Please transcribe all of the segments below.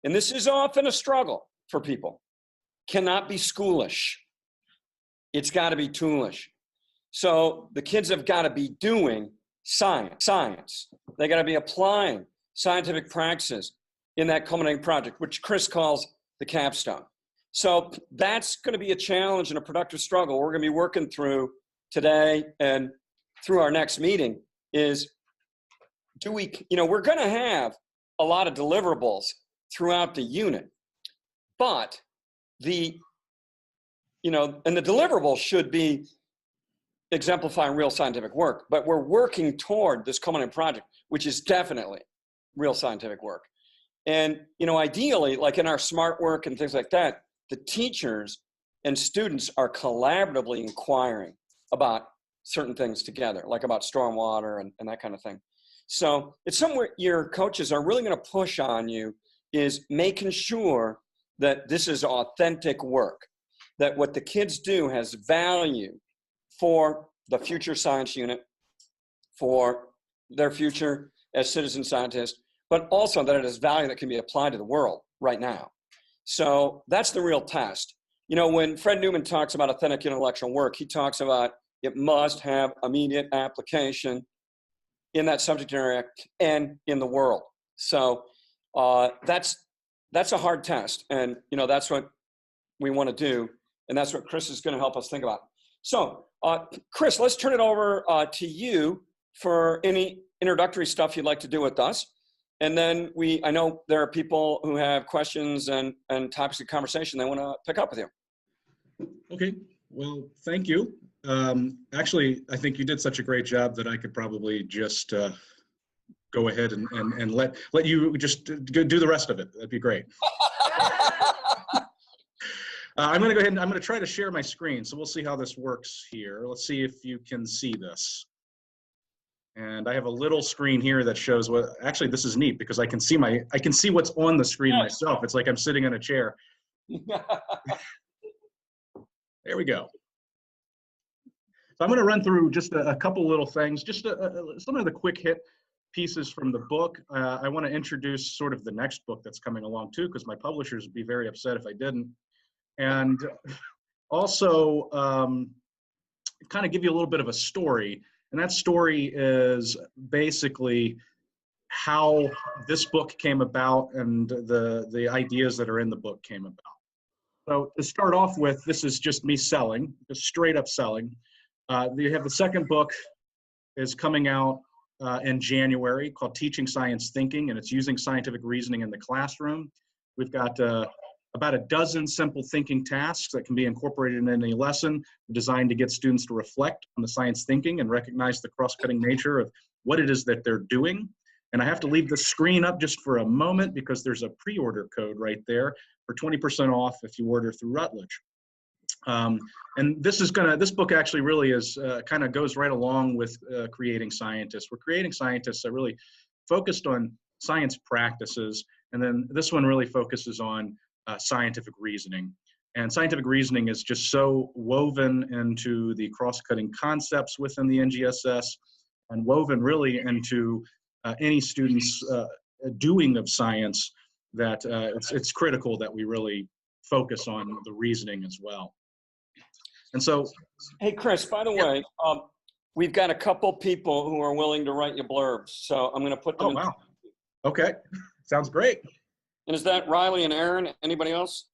and this is often a struggle for people, cannot be schoolish. It's got to be toolish. So the kids have got to be doing science. They got to be applying scientific practices in that culminating project, which Chris calls the capstone. So that's going to be a challenge and a productive struggle we're going to be working through today and through our next meeting is, we're going to have a lot of deliverables throughout the unit, but and the deliverables should be exemplifying real scientific work, but we're working toward this culminating project, which is definitely real scientific work. And, ideally, like in our smart work and things like that, the teachers and students are collaboratively inquiring about certain things together, like about stormwater and that kind of thing. So it's somewhere your coaches are really going to push on you is making sure that this is authentic work, that what the kids do has value for the future science unit, for their future as citizen scientists, but also that it has value that can be applied to the world right now. So that's the real test. When Fred Newman talks about authentic intellectual work, he talks about it must have immediate application in that subject area and in the world. So that's a hard test. And, that's what we want to do. And that's what Chris is going to help us think about. So, Chris, let's turn it over to you for any introductory stuff you'd like to do with us. And then I know there are people who have questions and topics of conversation they want to pick up with you. Okay, well, thank you. Actually, I think you did such a great job that I could probably just go ahead and let you just do the rest of it. That'd be great. I'm going to go ahead and I'm going to try to share my screen. So we'll see how this works here. Let's see if you can see this. And I have a little screen here that shows what, actually this is neat because I can see what's on the screen myself. It's like I'm sitting in a chair. There we go. So I'm going to run through just a couple little things, just some of the quick hit pieces from the book. I want to introduce sort of the next book that's coming along too, because my publishers would be very upset if I didn't. And also kind of give you a little bit of a story. And that story is basically how this book came about and the ideas that are in the book came about. So to start off with, this is just me selling, just straight up selling. You have the second book is coming out in January called Teaching Science Thinking, and it's using scientific reasoning in the classroom. We've got about a dozen simple thinking tasks that can be incorporated in any lesson designed to get students to reflect on the science thinking and recognize the cross-cutting nature of what it is that they're doing. And I have to leave the screen up just for a moment because there's a pre-order code right there for 20% off if you order through Rutledge. And this book actually really is kind of goes right along with Creating Scientists. We're creating scientists that really focused on science practices, and then this one really focuses on scientific reasoning. And scientific reasoning is just so woven into the cross-cutting concepts within the NGSS and woven really into any student's doing of science that it's critical that we really focus on the reasoning as well. And so, hey, Chris, by the way, we've got a couple people who are willing to write you blurbs. So I'm going to put them in. Wow. Okay. Sounds great. And is that Riley and Aaron? Anybody else?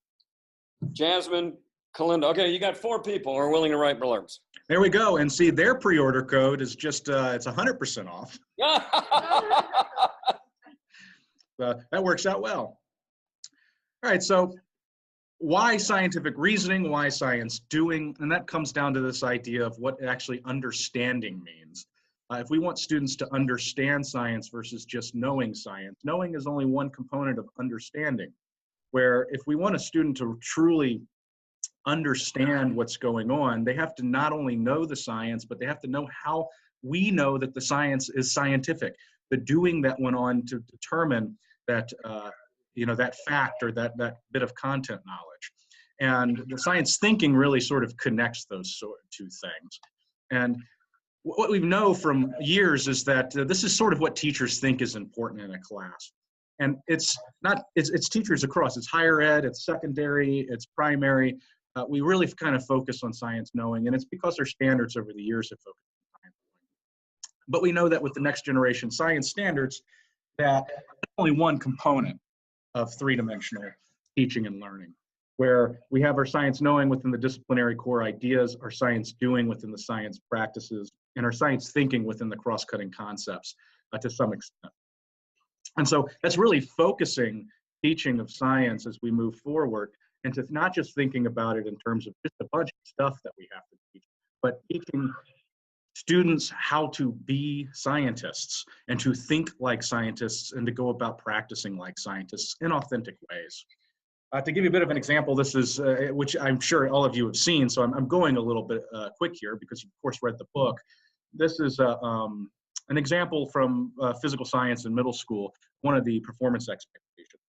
Jasmine, Kalinda. Okay, you got 4 people who are willing to write blurbs. There we go. And see, their pre-order code is just, it's 100% off. That works out well. All right, so why scientific reasoning? Why science doing? And that comes down to this idea of what actually understanding means. If we want students to understand science versus just knowing science, knowing is only one component of understanding, where if we want a student to truly understand what's going on, they have to not only know the science, but they have to know how we know that the science is scientific, the doing that went on to determine that, that fact or that bit of content knowledge. And the science thinking really sort of connects those two things. And what we know from years is that this is sort of what teachers think is important in a class. And it's teachers across, it's higher ed, it's secondary, it's primary. We really kind of focus on science knowing, and it's because our standards over the years have focused on science knowing. But we know that with the next generation science standards, that only one component of three-dimensional teaching and learning, where we have our science knowing within the disciplinary core ideas, our science doing within the science practices, and our science thinking within the cross-cutting concepts to some extent. And so that's really focusing teaching of science as we move forward into not just thinking about it in terms of just a bunch of stuff that we have to teach, but teaching students how to be scientists and to think like scientists and to go about practicing like scientists in authentic ways. To give you a bit of an example, this is, which I'm sure all of you have seen, so I'm going a little bit quick here because you, of course, read the book. This is an example from physical science in middle school, one of the performance expectations.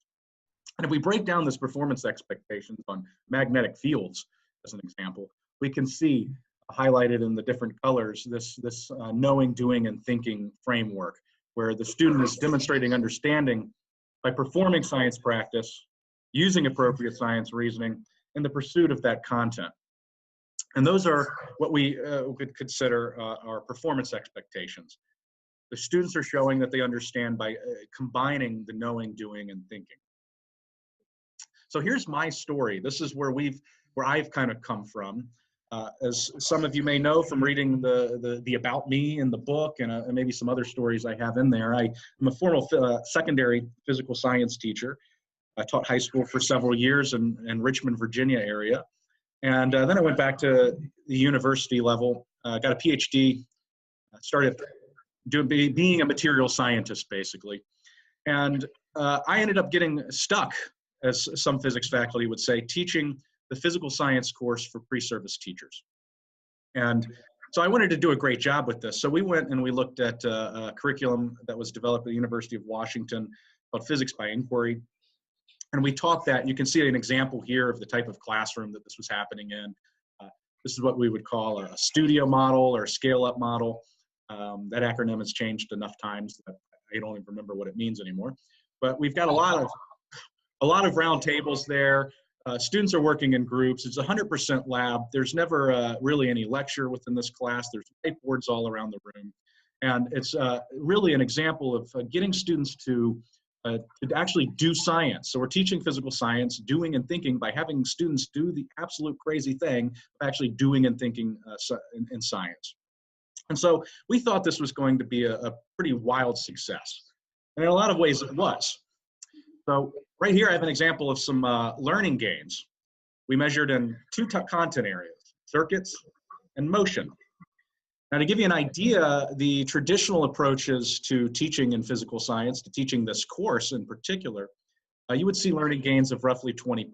And if we break down this performance expectations on magnetic fields, as an example, we can see highlighted in the different colors this knowing, doing, and thinking framework, where the student is demonstrating understanding by performing science practice, using appropriate science reasoning in the pursuit of that content. And those are what we could consider our performance expectations. The students are showing that they understand by combining the knowing, doing, and thinking. So here's my story. This is where I've kind of come from. As some of you may know from reading the About Me in the book and maybe some other stories I have in there, I'm a formal secondary physical science teacher. I taught high school for several years in Richmond, Virginia area. And then I went back to the university level, got a PhD, started being a material scientist, basically. And I ended up getting stuck, as some physics faculty would say, teaching the physical science course for pre-service teachers. And so I wanted to do a great job with this. So we went and we looked at a curriculum that was developed at the University of Washington called Physics by Inquiry. And we taught that. You can see an example here of the type of classroom that this was happening in. This is what we would call a studio model or a scale-up model. That acronym has changed enough times that I don't even remember what it means anymore. But we've got a lot of round tables there. Students are working in groups. It's 100% lab. There's never really any lecture within this class. There's whiteboards all around the room. And it's really an example of getting students to actually do science. So we're teaching physical science, doing and thinking, by having students do the absolute crazy thing of actually doing and thinking in science. And so we thought this was going to be a pretty wild success. And in a lot of ways it was. So right here I have an example of some learning gains. We measured in two content areas, circuits and motion. Now, to give you an idea, the traditional approaches to teaching in physical science, to teaching this course in particular, you would see learning gains of roughly 20%.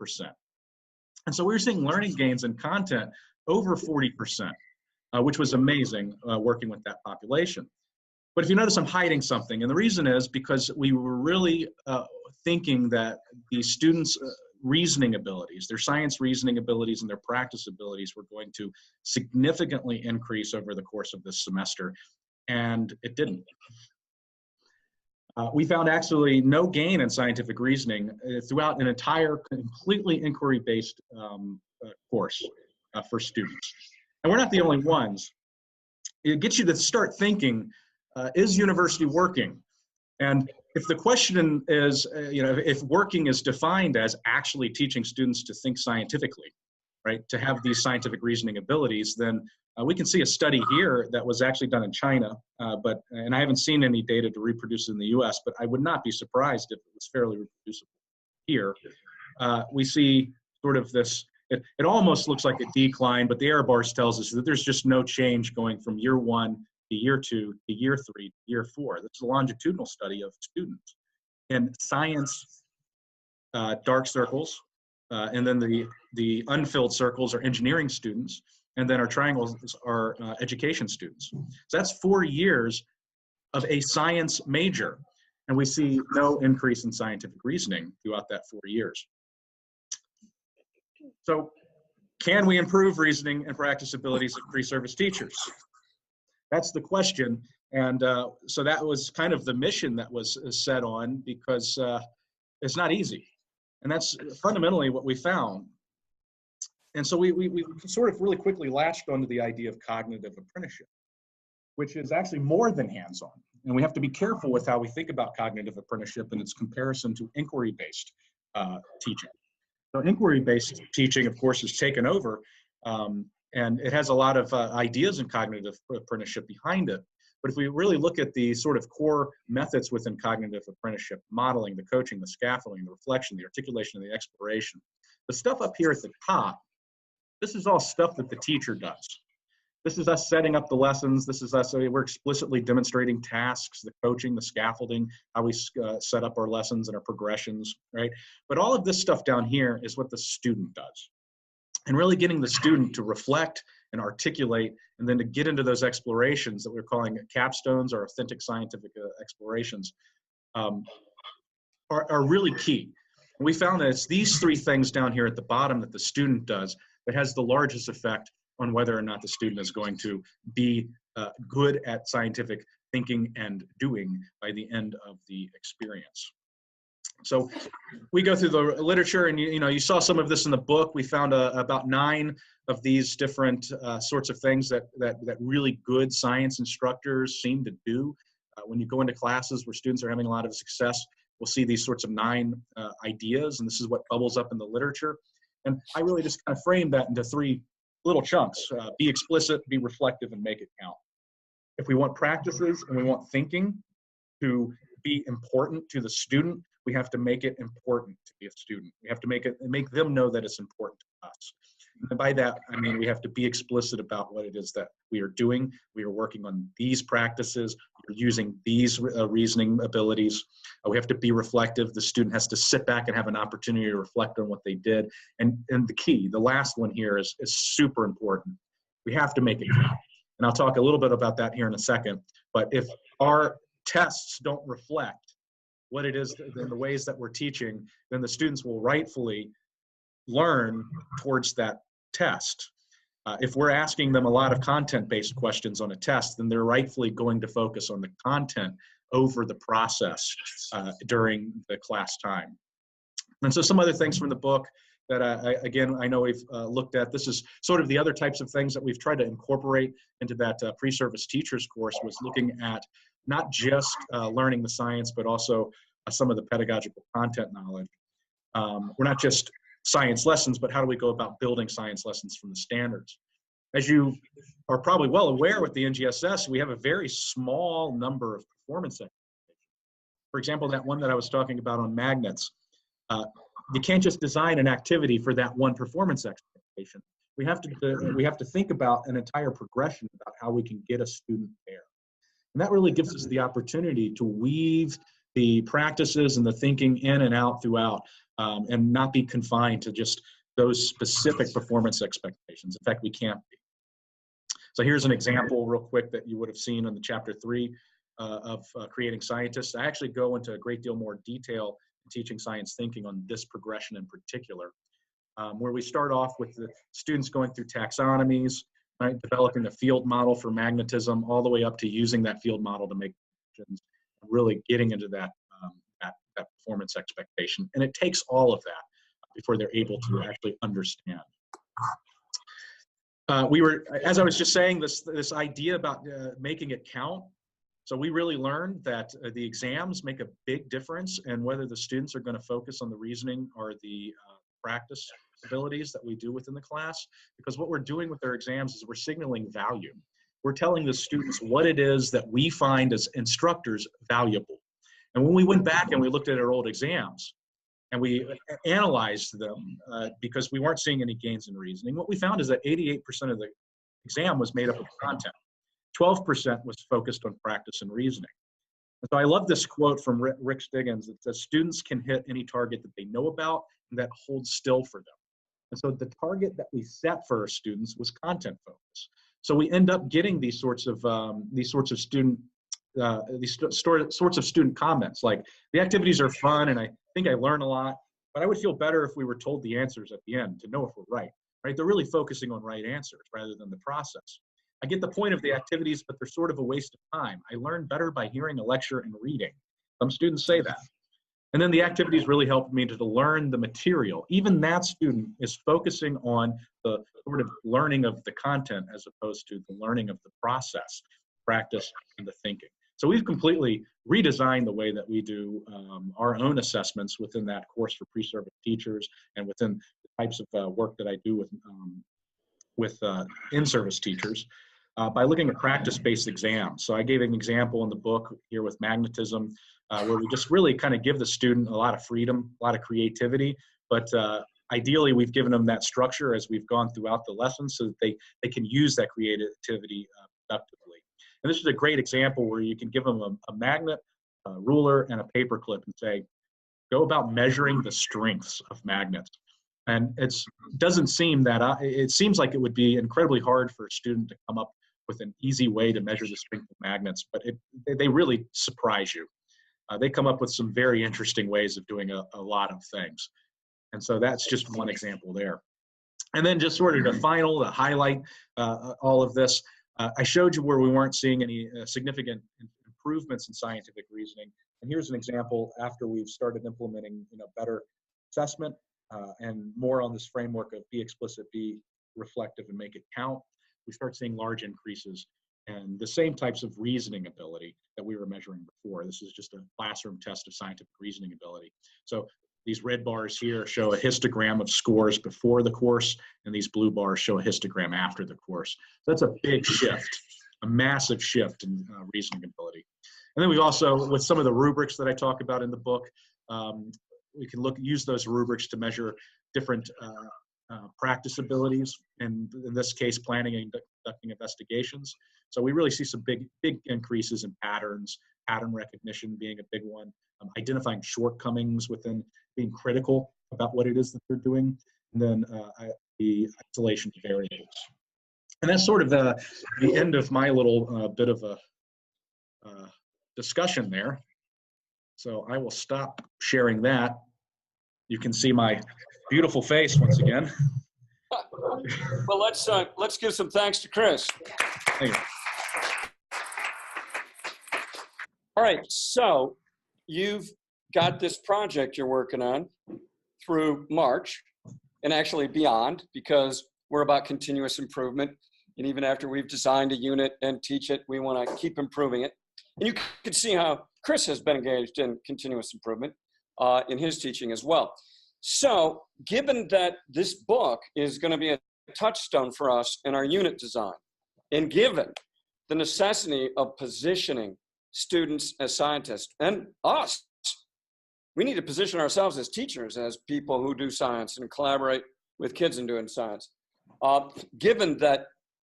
And so we were seeing learning gains in content over 40%, which was amazing working with that population. But if you notice, I'm hiding something. And the reason is because we were really thinking that the students' reasoning abilities, their science reasoning abilities and their practice abilities were going to significantly increase over the course of this semester, and it didn't. We found actually no gain in scientific reasoning throughout an entire completely inquiry-based course for students. And we're not the only ones. It gets you to start thinking, is university working? And if the question is, if working is defined as actually teaching students to think scientifically, right, to have these scientific reasoning abilities, then we can see a study here that was actually done in China, and I haven't seen any data to reproduce it in the US, but I would not be surprised if it was fairly reproducible here. We see sort of this, it almost looks like a decline, but the error bars tells us that there's just no change going from year 1 to year 2 to year 3 to year 4. This is a longitudinal study of students in science dark circles, and then the unfilled circles are engineering students, and then our triangles are education students. So that's 4 years of a science major, and we see no increase in scientific reasoning throughout that 4 years. So can we improve reasoning and practice abilities of pre-service teachers? That's the question And so that was kind of the mission that was set on, because it's not easy. And that's fundamentally what we found. And so we sort of really quickly latched onto the idea of cognitive apprenticeship, which is actually more than hands-on. And we have to be careful with how we think about cognitive apprenticeship and its comparison to inquiry-based teaching. So inquiry-based teaching, of course, is taken over, and it has a lot of ideas in cognitive apprenticeship behind it. But if we really look at the sort of core methods within cognitive apprenticeship, modeling, the coaching, the scaffolding, the reflection, the articulation, and the exploration, the stuff up here at the top, this is all stuff that the teacher does. This is us setting up the lessons. This is us, we're explicitly demonstrating tasks, the coaching, the scaffolding, how we set up our lessons and our progressions, right? But all of this stuff down here is what the student does. And really getting the student to reflect and articulate, and then to get into those explorations that we're calling capstones or authentic scientific explorations are really key. And we found that it's these three things down here at the bottom that the student does that has the largest effect on whether or not the student is going to be good at scientific thinking and doing by the end of the experience. So we go through the literature, and you saw some of this in the book. We found about 9 of these different sorts of things that really good science instructors seem to do. When you go into classes where students are having a lot of success, we'll see these sorts of 9 ideas, and this is what bubbles up in the literature. And I really just kind of framed that into 3 little chunks: be explicit, be reflective, and make it count. If we want practices and we want thinking to be important to the student, we have to make it important to be a student. We have to make them know that it's important to us. And by that, I mean we have to be explicit about what it is that we are doing. We are working on these practices. We're using these reasoning abilities. We have to be reflective. The student has to sit back and have an opportunity to reflect on what they did. And the key, the last one here is super important. We have to make it count. And I'll talk a little bit about that here in a second. But if our tests don't reflect what it is in the ways that we're teaching, then the students will rightfully learn towards that test. If we're asking them a lot of content-based questions on a test, then they're rightfully going to focus on the content over the process during the class time. And so some other things from the book that again, I know we've looked at. This is sort of the other types of things that we've tried to incorporate into that pre-service teachers course, was looking at not just learning the science, but also some of the pedagogical content knowledge. We're not just science lessons, but how do we go about building science lessons from the standards? As you are probably well aware with the Ngss, we have a very small number of performance expectations. For example, that one that I was talking about on magnets, you can't just design an activity for that one performance expectation. We have to think about an entire progression about how we can get a student there. And that really gives us the opportunity to weave the practices and the thinking in and out throughout, and not be confined to just those specific performance expectations. In fact, we can't be. So here's an example real quick that you would have seen in the chapter 3 of Creating Scientists. I actually go into a great deal more detail in teaching science thinking on this progression in particular, where we start off with the students going through taxonomies, right, developing a field model for magnetism, all the way up to using that field model to make decisions, really getting into that performance expectation. And it takes all of that before they're able to actually understand. As I was just saying, this idea about making it count. So we really learned that the exams make a big difference in whether the students are going to focus on the reasoning or the practice abilities that we do within the class, because what we're doing with their exams is we're signaling value. We're telling the students what it is that we find as instructors valuable. And when we went back and we looked at our old exams and we analyzed them, because we weren't seeing any gains in reasoning, what we found is that 88% of the exam was made up of content. 12% was focused on practice and reasoning. And so I love this quote from Rick Stiggins. It says, students can hit any target that they know about and that holds still for them. And so the target that we set for our students was content focus. So we end up getting these sorts of student comments, like, the activities are fun and I think I learn a lot, but I would feel better if we were told the answers at the end to know if we're right. They're really focusing on right answers rather than the process. I get the point of the activities, but they're sort of a waste of time. I learn better by hearing a lecture and reading. Some students say that. And then the activities really helped me to learn the material. Even that student is focusing on the sort of learning of the content as opposed to the learning of the process, practice, and the thinking. So we've completely redesigned the way that we do our own assessments within that course for pre-service teachers and within the types of work that I do with in-service teachers by looking at practice-based exams. So I gave an example in the book here with Magnetism, where we just really kind of give the student a lot of freedom, a lot of creativity, but ideally we've given them that structure as we've gone throughout the lesson so that they can use that creativity productively. And this is a great example where you can give them a magnet, a ruler, and a paper clip and say, go about measuring the strengths of magnets. And it doesn't seem that, it seems like it would be incredibly hard for a student to come up with an easy way to measure the strength of magnets, but they really surprise you. They come up with some very interesting ways of doing a lot of things. And so that's just one example there. And then just sort of to highlight all of this, I showed you where we weren't seeing any significant improvements in scientific reasoning. And here's an example after we've started implementing better assessment and more on this framework of be explicit, be reflective, and make it count. We start seeing large increases and the same types of reasoning ability that we were measuring before. This is just a classroom test of scientific reasoning ability. So these red bars here show a histogram of scores before the course, and these blue bars show a histogram after the course. So that's a big shift, a massive shift in reasoning ability. And then we also, with some of the rubrics that I talk about in the book, we can use those rubrics to measure different practice abilities, and in this case, planning and conducting investigations. So we really see some big increases in patterns, pattern recognition being a big one, identifying shortcomings within being critical about what it is that they're doing, and then the isolation of variables. And that's sort of the end of my little bit of a discussion there. So I will stop sharing that. You can see my beautiful face once again. Well, let's give some thanks to Chris. Thank you. All right, so you've got this project you're working on through March and actually beyond, because we're about continuous improvement. And even after we've designed a unit and teach it, we want to keep improving it. And you can see how Chris has been engaged in continuous improvement in his teaching as well. So given that this book is going to be a touchstone for us in our unit design, and given the necessity of positioning students as scientists and us, we need to position ourselves as teachers, as people who do science and collaborate with kids in doing science. Given that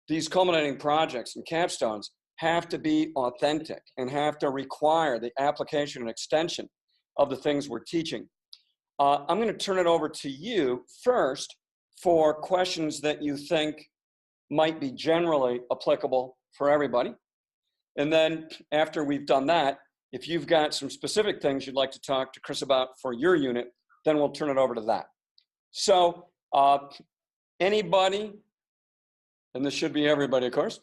these culminating projects and capstones have to be authentic and have to require the application and extension of the things we're teaching, I'm going to turn it over to you first for questions that you think might be generally applicable for everybody. And then after we've done that, if you've got some specific things you'd like to talk to Chris about for your unit, then we'll turn it over to that. So anybody, and this should be everybody, of course,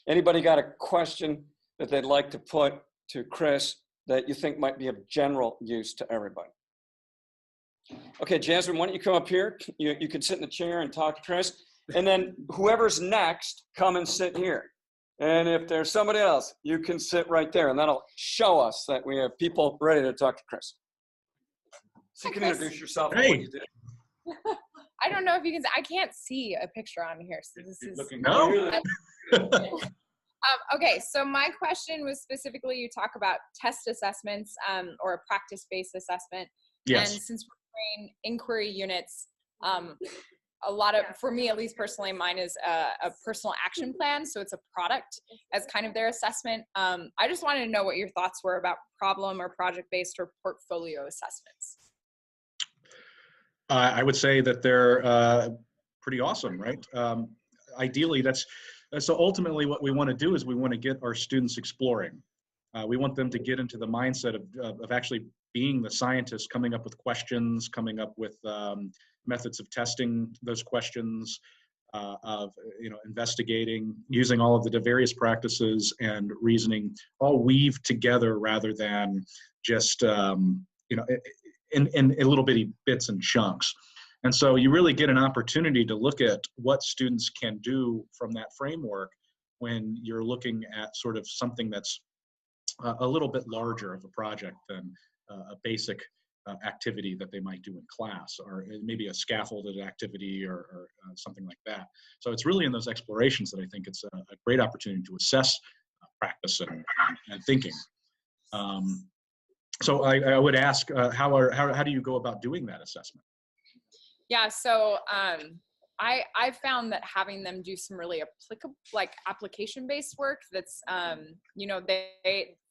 anybody got a question that they'd like to put to Chris that you think might be of general use to everybody? Okay, Jasmine, why don't you come up here? You can sit in the chair and talk to Chris. And then whoever's next, come and sit here. And if there's somebody else, you can sit right there. And that'll show us that we have people ready to talk to Chris. So you can introduce yourself. Hey. What you do. I don't know if you can, I can't see a picture on here. So this is. No? Okay, so my question was specifically, you talk about test assessments or a practice-based assessment. Yes. And since we're doing inquiry units, a lot of, for me at least personally, mine is a personal action plan. So it's a product as kind of their assessment. I just wanted to know what your thoughts were about problem or project-based or portfolio assessments. I would say that they're pretty awesome, right? Ideally, so ultimately what we want to do is we want to get our students exploring. We want them to get into the mindset of actually being the scientist, coming up with questions, coming up with methods of testing those questions, of investigating, using all of the various practices and reasoning, all weaved together rather than just in little bitty bits and chunks. And so you really get an opportunity to look at what students can do from that framework when you're looking at sort of something that's a little bit larger of a project than a basic activity that they might do in class, or maybe a scaffolded activity or something like that. So it's really in those explorations that I think it's a great opportunity to assess practice and thinking. So I would ask, how do you go about doing that assessment? Yeah, so I found that having them do some really applicable, like application-based work that's,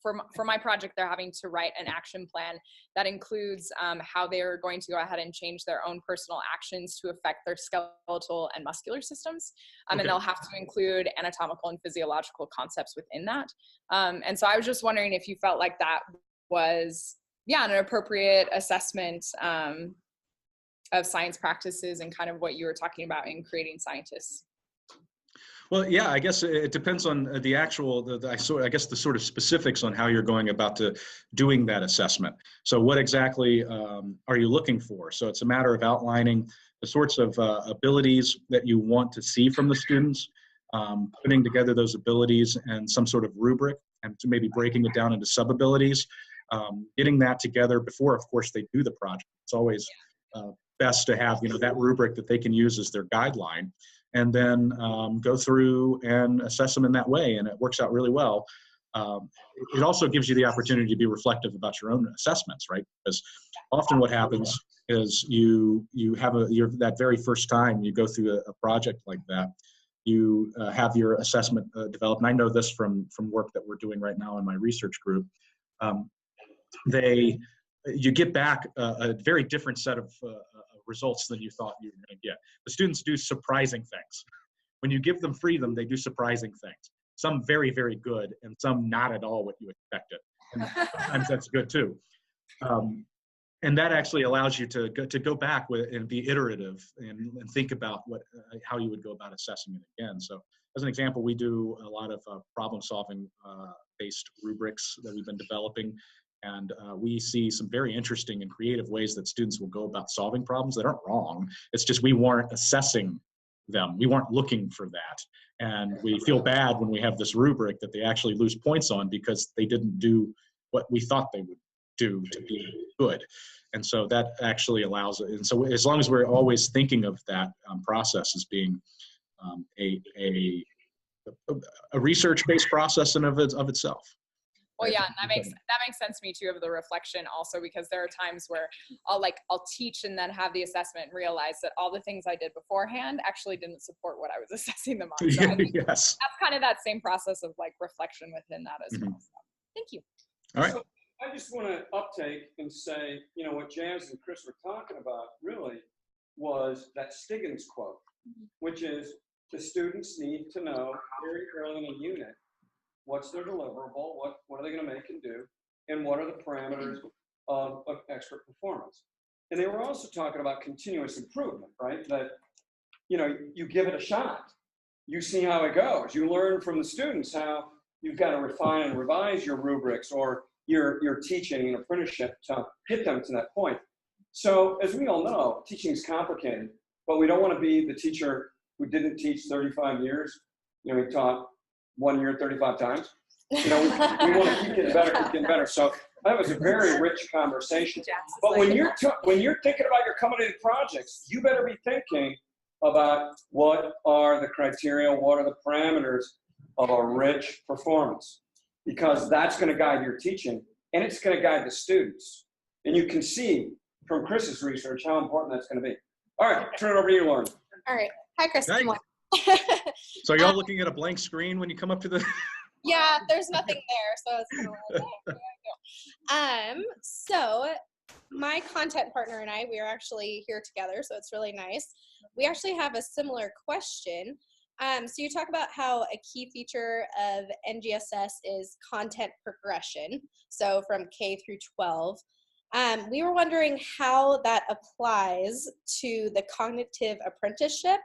for my project, they're having to write an action plan that includes how they're going to go ahead and change their own personal actions to affect their skeletal and muscular systems. Okay. And they'll have to include anatomical and physiological concepts within that. And so I was just wondering if you felt like that was, an appropriate assessment of science practices and kind of what you were talking about in creating scientists. Well, yeah, I guess it depends on the actual, I guess the sort of specifics on how you're going about doing that assessment. So what exactly are you looking for? So it's a matter of outlining the sorts of abilities that you want to see from the students, putting together those abilities and some sort of rubric, and to maybe breaking it down into sub-abilities, getting that together before, of course, they do the project. It's always best to have that rubric that they can use as their guideline, and then go through and assess them in that way, and it works out really well. It also gives you the opportunity to be reflective about your own assessments, right? Because often what happens is you have that very first time you go through a project like that, you have your assessment developed. And I know this from work that we're doing right now in my research group. You get back a very different set of results than you thought you were going to get. The students do surprising things. When you give them freedom, they do surprising things. Some very, very good, and some not at all what you expected. And sometimes that's good too. And that actually allows you to go back and be iterative and think about how you would go about assessing it again. So as an example, we do a lot of problem-solving based rubrics that we've been developing. And we see some very interesting and creative ways that students will go about solving problems that aren't wrong. It's just we weren't assessing them. We weren't looking for that. And we feel bad when we have this rubric that they actually lose points on because they didn't do what we thought they would do to be good. And so that actually allows it. And so as long as we're always thinking of that process as being a research-based process in of itself. Well, yeah, and that makes sense to me too, of the reflection also, because there are times where I'll teach and then have the assessment and realize that all the things I did beforehand actually didn't support what I was assessing them on. So Yes. That's kind of that same process of reflection within that as well. So, thank you. All right. So I just want to uptake and say, what Jazz and Chris were talking about really was that Stiggins quote, which is the students need to know very early in a unit what's their deliverable, what are they going to make and do, and what are the parameters of expert performance. And they were also talking about continuous improvement, right? That, you give it a shot. You see how it goes. You learn from the students how you've got to refine and revise your rubrics or your teaching and apprenticeship to get them to that point. So as we all know, teaching is complicated, but we don't want to be the teacher who didn't teach 35 years. He taught 1 year 35 times. We want to keep getting better, So that was a very rich conversation. But when you're thinking about your coming projects, you better be thinking about what are the criteria, what are the parameters of a rich performance, because that's going to guide your teaching and it's going to guide the students. And you can see from Chris's research how important that's going to be. All right, turn it over to you, Lauren. All right. Hi, Chris. Hi. Good morning. So y'all looking at a blank screen when you come up to the... Yeah, there's nothing there, so it's kind of like, there we go. So my content partner and I, we are actually here together, so it's really nice. We actually have a similar question. So you talk about how a key feature of NGSS is content progression, so from K through 12. We were wondering how that applies to the cognitive apprenticeship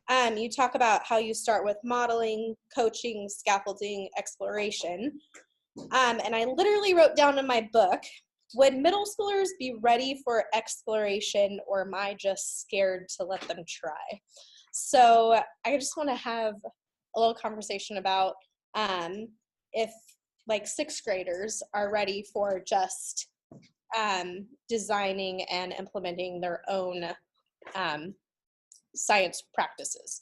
You talk about how you start with modeling, coaching, scaffolding, exploration. And I literally wrote down in my book, would middle schoolers be ready for exploration, or am I just scared to let them try? So I just want to have a little conversation about if like sixth graders are ready for just designing and implementing their own science practices.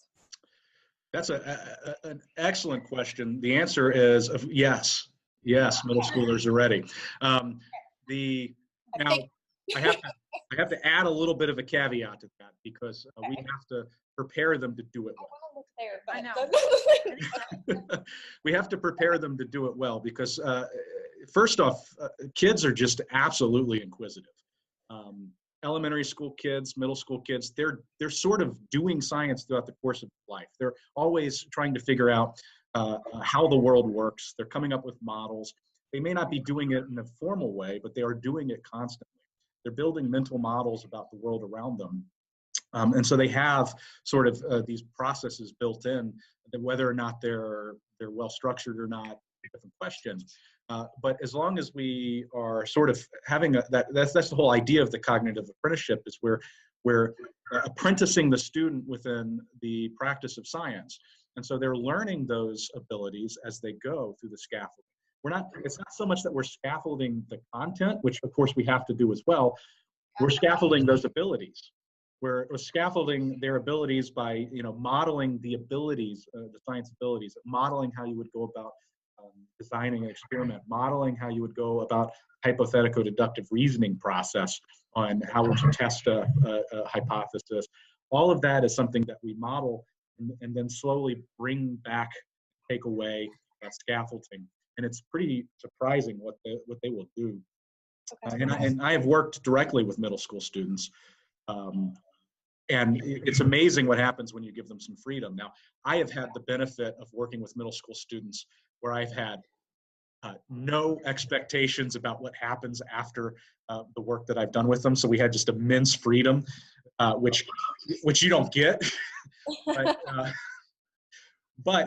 That's an excellent question. The answer is yes. Yes, middle schoolers are ready. Now, I have to add a little bit of a caveat to that, because we have to prepare them to do it well. I know. We have to prepare them to do it well, because first off, kids are just absolutely inquisitive. Elementary school kids, middle school kids, they're sort of doing science throughout the course of life. They're always trying to figure out how the world works. They're coming up with models. They may not be doing it in a formal way, but they are doing it constantly. They're building mental models about the world around them. And so they have sort of these processes built in, that whether or not they're well structured or not, a different question. But as long as we are sort of having that's the whole idea of the cognitive apprenticeship, is we're apprenticing the student within the practice of science. And so they're learning those abilities as they go through the scaffolding. It's not so much that we're scaffolding the content, which of course we have to do as well. We're scaffolding those abilities. We're scaffolding their abilities by, modeling the abilities, the science abilities, modeling how you would go about designing an experiment, modeling how you would go about hypothetico-deductive reasoning process on how would you test a hypothesis. All of that is something that we model and then slowly bring back, take away that scaffolding. And it's pretty surprising what they will do. Okay. And I have worked directly with middle school students. And it's amazing what happens when you give them some freedom. Now, I have had the benefit of working with middle school students where I've had no expectations about what happens after the work that I've done with them. So we had just immense freedom, which you don't get. But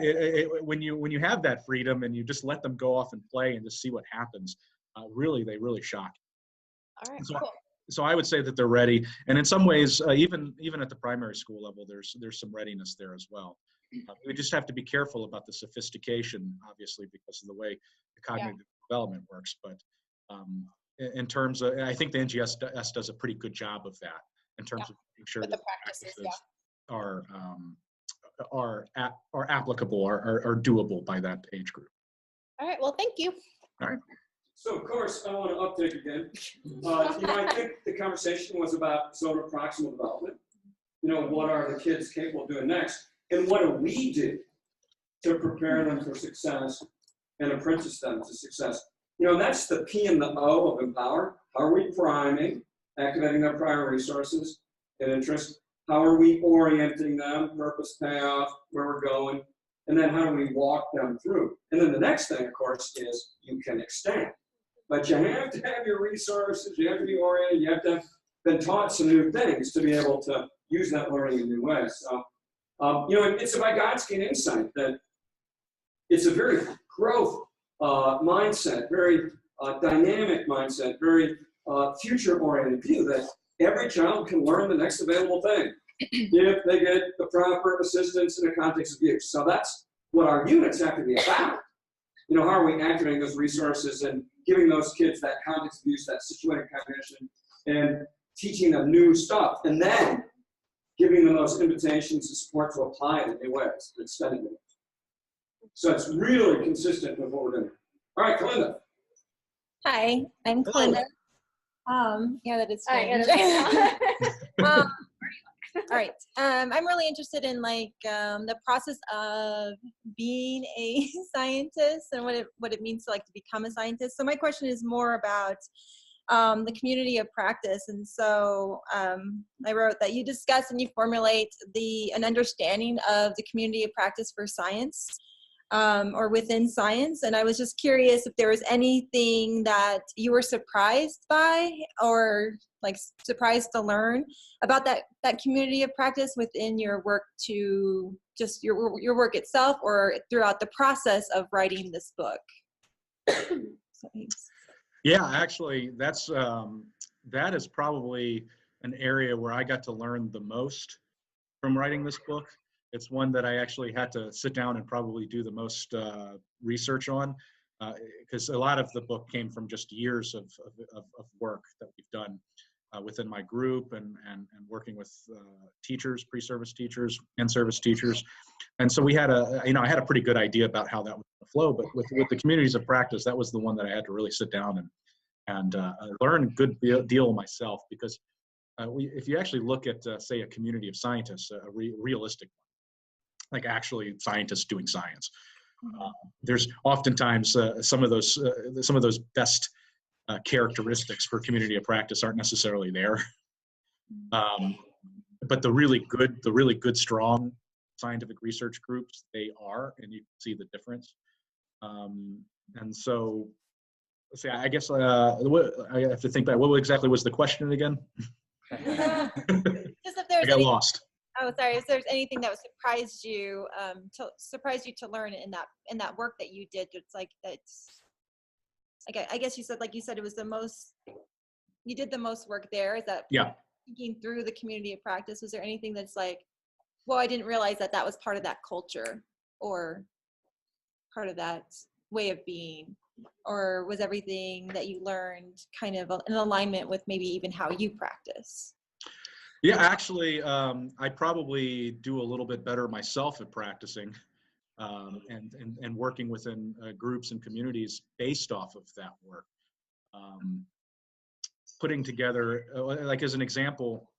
when you have that freedom and you just let them go off and play and just see what happens, they really shock you. All right, cool. So I would say that they're ready, and in some ways, even at the primary school level, there's some readiness there as well. We just have to be careful about the sophistication, obviously, because of the way the cognitive development works. But in terms of, I think the NGS does a pretty good job of that in terms of making sure that the practices are applicable, are doable by that age group. All right, well, thank you. All right. So, of course, I want to update again. I think the conversation was about zonal proximal development. What are the kids capable of doing next? And what do we do to prepare them for success and apprentice them to success? That's the P and the O of empower. How are we priming, activating their prior resources and interest? How are we orienting them, purpose, payoff, where we're going? And then how do we walk them through? And then the next thing, of course, is you can extend. But you have to have your resources, you have to be oriented, you have to have been taught some new things to be able to use that learning in new ways. So, it's a Vygotskian insight that it's a very growth mindset, very dynamic mindset, very future-oriented view that every child can learn the next available thing if they get the proper assistance in a context of use. So that's what our units have to be about. How are we activating those resources and giving those kids that context of use, that situated cognition, and teaching them new stuff, and then giving them those invitations and support to apply it in new ways, extending it. So it's really consistent with what we're doing. All right, Kalinda. Hi, I'm Kalinda. Yeah, that is strange. All right. I'm really interested in the process of being a scientist and what it means to become a scientist. So my question is more about the community of practice. And so I wrote that you discuss and you formulate an understanding of the community of practice for science or within science. And I was just curious if there was anything that you were surprised by or like surprised to learn about that community of practice within your work, to just your work itself, or throughout the process of writing this book? So thanks. Yeah, actually, that is probably an area where I got to learn the most from writing this book. It's one that I actually had to sit down and probably do the most research on, because a lot of the book came from just years of work that we've done within my group and working with teachers, pre-service teachers, in-service teachers. And so we had I had a pretty good idea about how that would flow, but with the communities of practice, that was the one that I had to really sit down and learn a good deal myself, because if you actually look at, say, a community of scientists, a realistic one, like actually scientists doing science, there's oftentimes some of those best characteristics for community of practice aren't necessarily there. But the really good, strong scientific research groups, they are, and you can see the difference. And so, let's see, I guess I have to think back. What exactly was the question again? Just if there's I got lost. Oh, sorry. If there's anything that surprised you to learn in that work that you did, it's like that's. I guess you said it was the most. You did the most work there. Is that? Yeah. Thinking through the community of practice, was there anything that's like, well, I didn't realize that was part of that culture, or part of that way of being, or was everything that you learned kind of in alignment with maybe even how you practice? Yeah, actually, I probably do a little bit better myself at practicing and working within groups and communities based off of that work. Putting together, like as an example,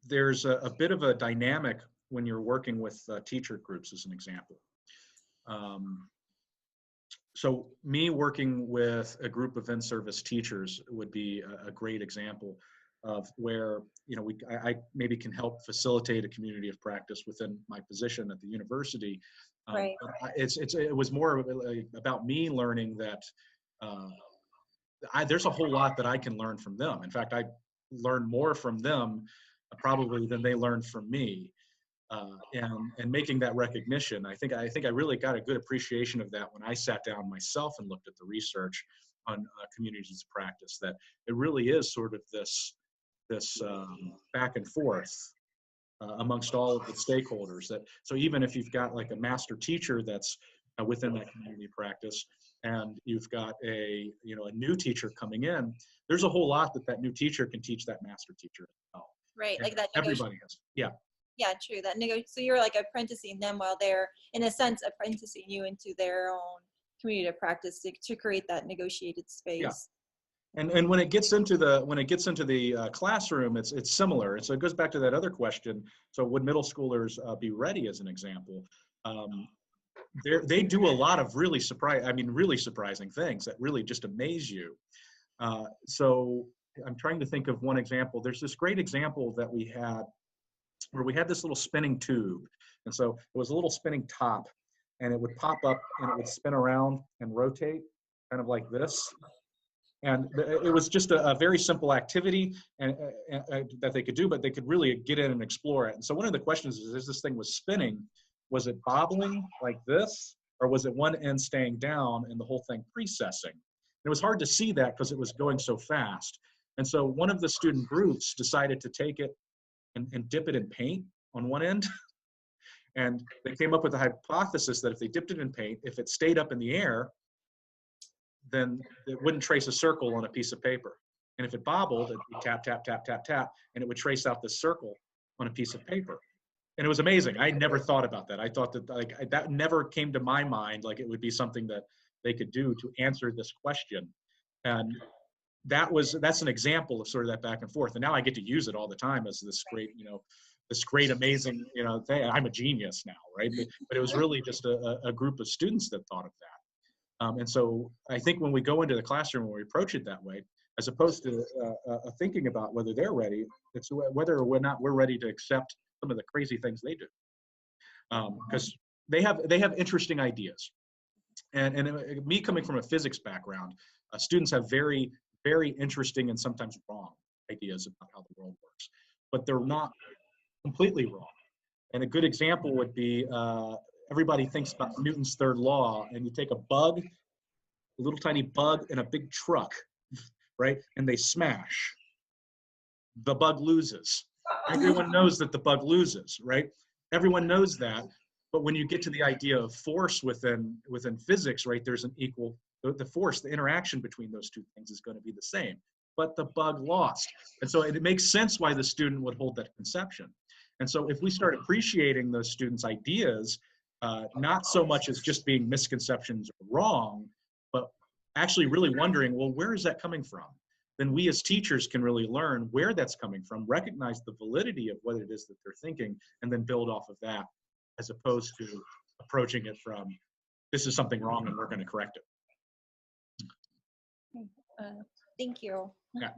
there's a bit of a dynamic when you're working with teacher groups, as an example. So me working with a group of in-service teachers would be a great example of where, I maybe can help facilitate a community of practice within my position at the university. Right. It was more about me learning that there's a whole lot that I can learn from them. In fact, I learn more from them probably than they learn from me. And making that recognition, I think I really got a good appreciation of that when I sat down myself and looked at the research on communities of practice, that it really is sort of this back and forth amongst all of the stakeholders. So even if you've got like a master teacher that's within that community practice, and you've got a new teacher coming in, there's a whole lot that new teacher can teach that master teacher as well. Right, And like that. everybody has, yeah. Yeah, true. So you're like apprenticing them while they're, in a sense, apprenticing you into their own community of practice to create that negotiated space. Yeah. And when it gets into the classroom, it's similar. And so it goes back to that other question. So would middle schoolers be ready, as an example? They do a lot of really surprising things that really just amaze you. So I'm trying to think of one example. There's this great example that we had where we had this little spinning tube. And so it was a little spinning top, and it would pop up and it would spin around and rotate kind of like this. And it was just a very simple activity and that they could do, but they could really get in and explore it. And so one of the questions is, as this thing was spinning, was it bobbling like this, or was it one end staying down and the whole thing precessing? It was hard to see that because it was going so fast. And so one of the student groups decided to take it and dip it in paint on one end. And they came up with a hypothesis that if they dipped it in paint, if it stayed up in the air, then it wouldn't trace a circle on a piece of paper. And if it bobbled, it'd be tap, tap, tap, tap, tap, and it would trace out this circle on a piece of paper. And it was amazing. I never thought about that. I thought that that never came to my mind, like it would be something that they could do to answer this question. And that's an example of sort of that back and forth. And now I get to use it all the time as this great, amazing, thing. I'm a genius now, right? But it was really just a group of students that thought of that. And so I think when we go into the classroom and we approach it that way, as opposed to thinking about whether they're ready, it's whether or not we're ready to accept some of the crazy things they do. Because they have interesting ideas. And me coming from a physics background, students have very very interesting and sometimes wrong ideas about how the world works, but they're not completely wrong. And a good example would be, everybody thinks about Newton's third law, and you take a bug, a little tiny bug, and a big truck, right? And they smash. The bug loses. Everyone knows that the bug loses, right? Everyone knows that. But when you get to the idea of force within physics, right, there's an equal, the force, the interaction between those two things is going to be the same. But the bug lost. And so it makes sense why the student would hold that conception. And so if we start appreciating those students' ideas, not so much as just being misconceptions or wrong, but actually really wondering, well, where is that coming from? Then we as teachers can really learn where that's coming from, recognize the validity of what it is that they're thinking, and then build off of that, as opposed to approaching it from, this is something wrong and we're going to correct it. Thank you. Yeah.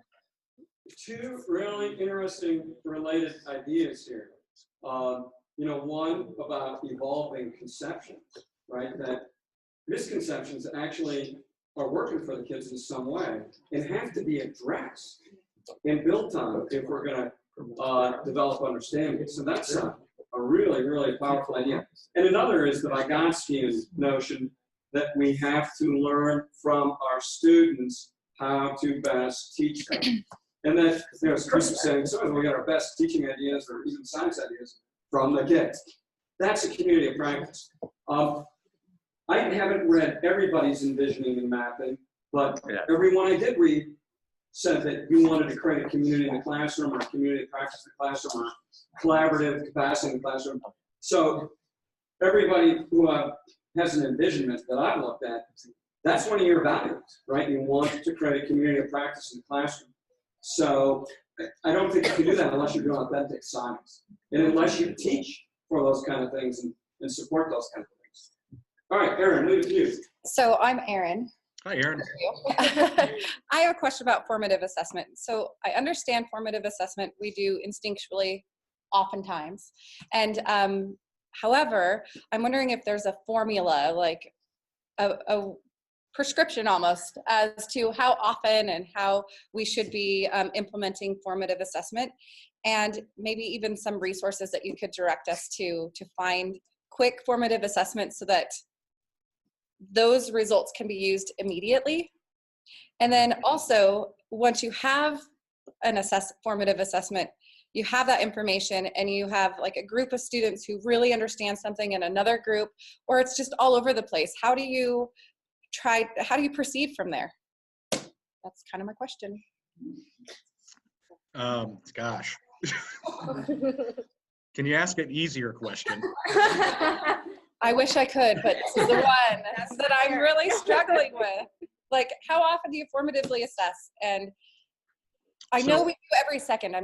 Two really interesting related ideas here. One about evolving conceptions, right? That misconceptions actually are working for the kids in some way and have to be addressed and built on if we're going to develop understanding. So that's a really, really powerful idea. And another is the Vygotsky notion that we have to learn from our students how to best teach them. And then, as Chris was saying, sometimes we get our best teaching ideas or even science ideas from the kids. That's a community of practice. I haven't read everybody's envisioning and mapping, but everyone I did read said that you wanted to create a community in the classroom, or a community of practice in the classroom, or collaborative capacity in the classroom. So everybody who has an envisionment that I've looked at, that's one of your values, right? You want to create a community of practice in the classroom. So I don't think you can do that unless you're doing authentic science, and unless you teach for those kind of things and support those kind of things. All right, Erin, leave it to you. So I'm Erin. Hi, Erin. I have a question about formative assessment. So I understand formative assessment we do instinctually oftentimes. And however, I'm wondering if there's a formula, like a prescription almost, as to how often and how we should be implementing formative assessment, and maybe even some resources that you could direct us to find quick formative assessments so that those results can be used immediately. And then also, once you have an formative assessment, you have that information and you have like a group of students who really understand something and another group, or it's just all over the place. How do you proceed from there? That's kind of my question. Gosh. Can you ask an easier question? I wish I could, but this is the one that I'm really struggling with. Like, how often do you formatively assess? And I know we do every second. I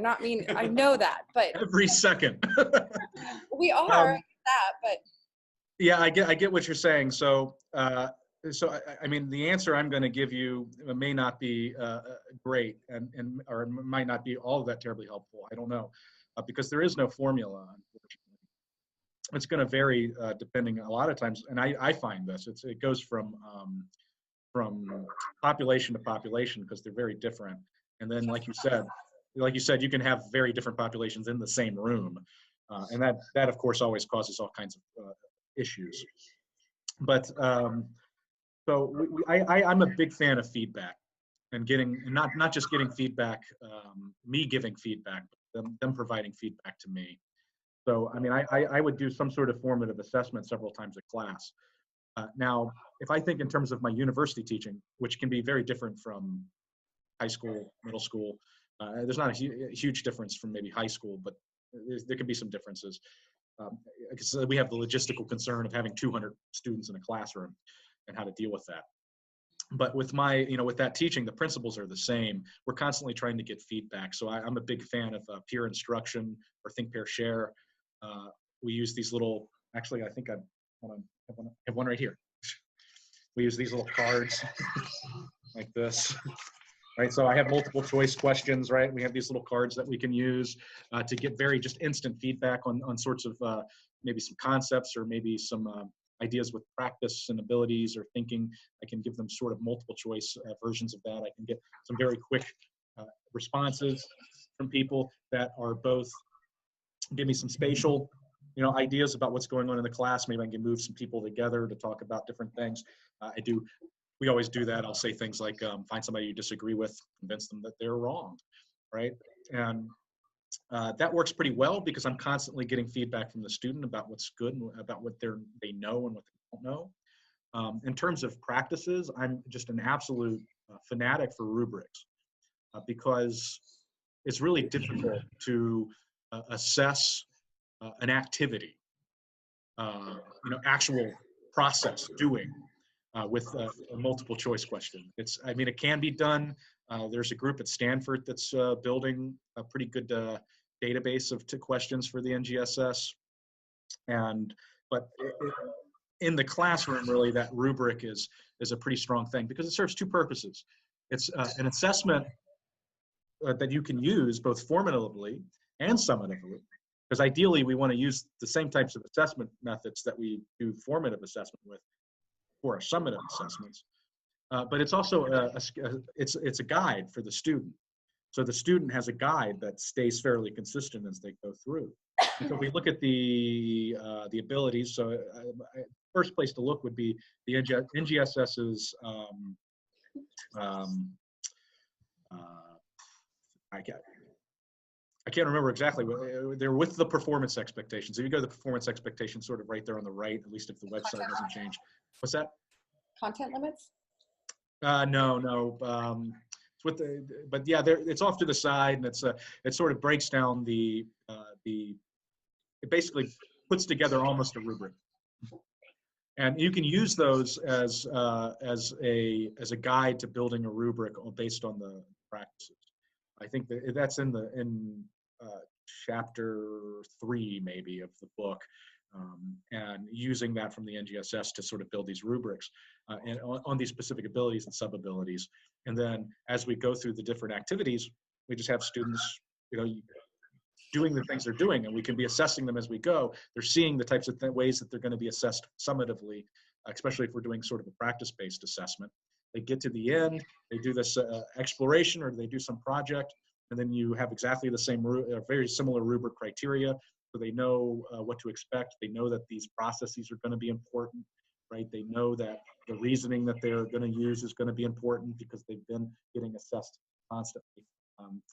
know that, but every second. we are that, but yeah, I get what you're saying. So, I mean, the answer I'm going to give you may not be great, or might not be all that terribly helpful. I don't know, because there is no formula, unfortunately. It's going to vary depending a lot of times, and I find this. It goes from population to population because they're very different. And then, like you said, you can have very different populations in the same room, and that of course always causes all kinds of issues. But so I'm a big fan of feedback, and not just getting feedback, me giving feedback, but them providing feedback to me. So I mean, I would do some sort of formative assessment several times a class. Now, if I think in terms of my university teaching, which can be very different from high school, middle school, there's not a huge difference from maybe high school, but there can be some differences. Because we have the logistical concern of having 200 students in a classroom and how to deal with that. But with with that teaching, the principles are the same. We're constantly trying to get feedback. So I'm a big fan of peer instruction or think, pair, share. We use these little, actually, I think I have one right here. We use these little cards like this, right? So I have multiple choice questions, right? We have these little cards that we can use to get very just instant feedback on sorts of maybe some concepts or maybe some ideas with practice and abilities or thinking, I can give them sort of multiple choice versions of that. I can get some very quick responses from people that are both give me some spatial, ideas about what's going on in the class. Maybe I can move some people together to talk about different things. We always do that. I'll say things like, find somebody you disagree with, convince them that they're wrong, right? And that works pretty well because I'm constantly getting feedback from the student about what's good and about what they know and what they don't know. In terms of practices, I'm just an absolute fanatic for rubrics because it's really difficult to assess an activity, actual process doing with a multiple choice question. It can be done. There's a group at Stanford that's building a pretty good database of questions for the NGSS. But in the classroom, really, that rubric is a pretty strong thing because it serves two purposes. It's an assessment that you can use both formatively and summatively, because ideally we want to use the same types of assessment methods that we do formative assessment with for our summative assessments. But it's also it's a guide for the student. So the student has a guide that stays fairly consistent as they go through. And so if we look at the abilities, so first place to look would be the NGSS's I can't remember exactly. They're with the performance expectations. If you go to the performance expectations, sort of right there on the right, at least if the website doesn't change. What's that? Content limits? No. It's with but yeah, it's off to the side, and it sort of breaks down it basically puts together almost a rubric, and you can use those as a guide to building a rubric based on the practices. I think that's in chapter 3 maybe of the book, and using that from the NGSS to sort of build these rubrics and on these specific abilities and sub-abilities. And then as we go through the different activities, we just have students, doing the things they're doing, and we can be assessing them as we go. They're seeing the types of ways that they're going to be assessed summatively, especially if we're doing sort of a practice-based assessment. They get to the end, they do this exploration, or they do some project, and then you have exactly the same, very similar rubric criteria, so they know what to expect. They know that these processes are going to be important, right? They know that the reasoning that they're going to use is going to be important because they've been getting assessed constantly,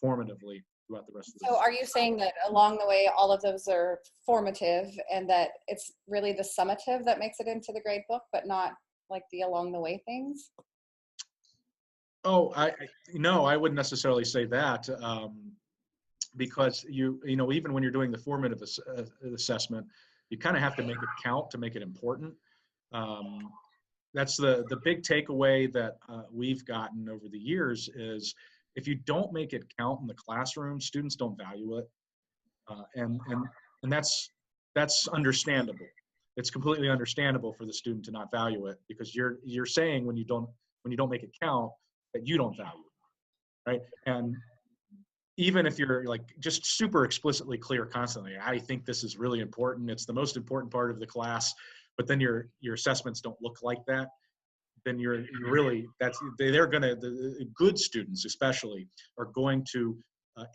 formatively throughout the rest of the So are you saying that along the way, all of those are formative and that it's really the summative that makes it into the grade book, but not like the along the way things? Oh, no, I wouldn't necessarily say that, because even when you're doing the formative assessment, you kind of have to make it count to make it important. That's the big takeaway that we've gotten over the years is if you don't make it count in the classroom, students don't value it, and that's understandable. It's completely understandable for the student to not value it because you're saying when you don't make it count that you don't value it, right? And even if you're like just super explicitly clear constantly, I think this is really important. It's the most important part of the class, but then your assessments don't look like that. Then you're really the good students especially are going to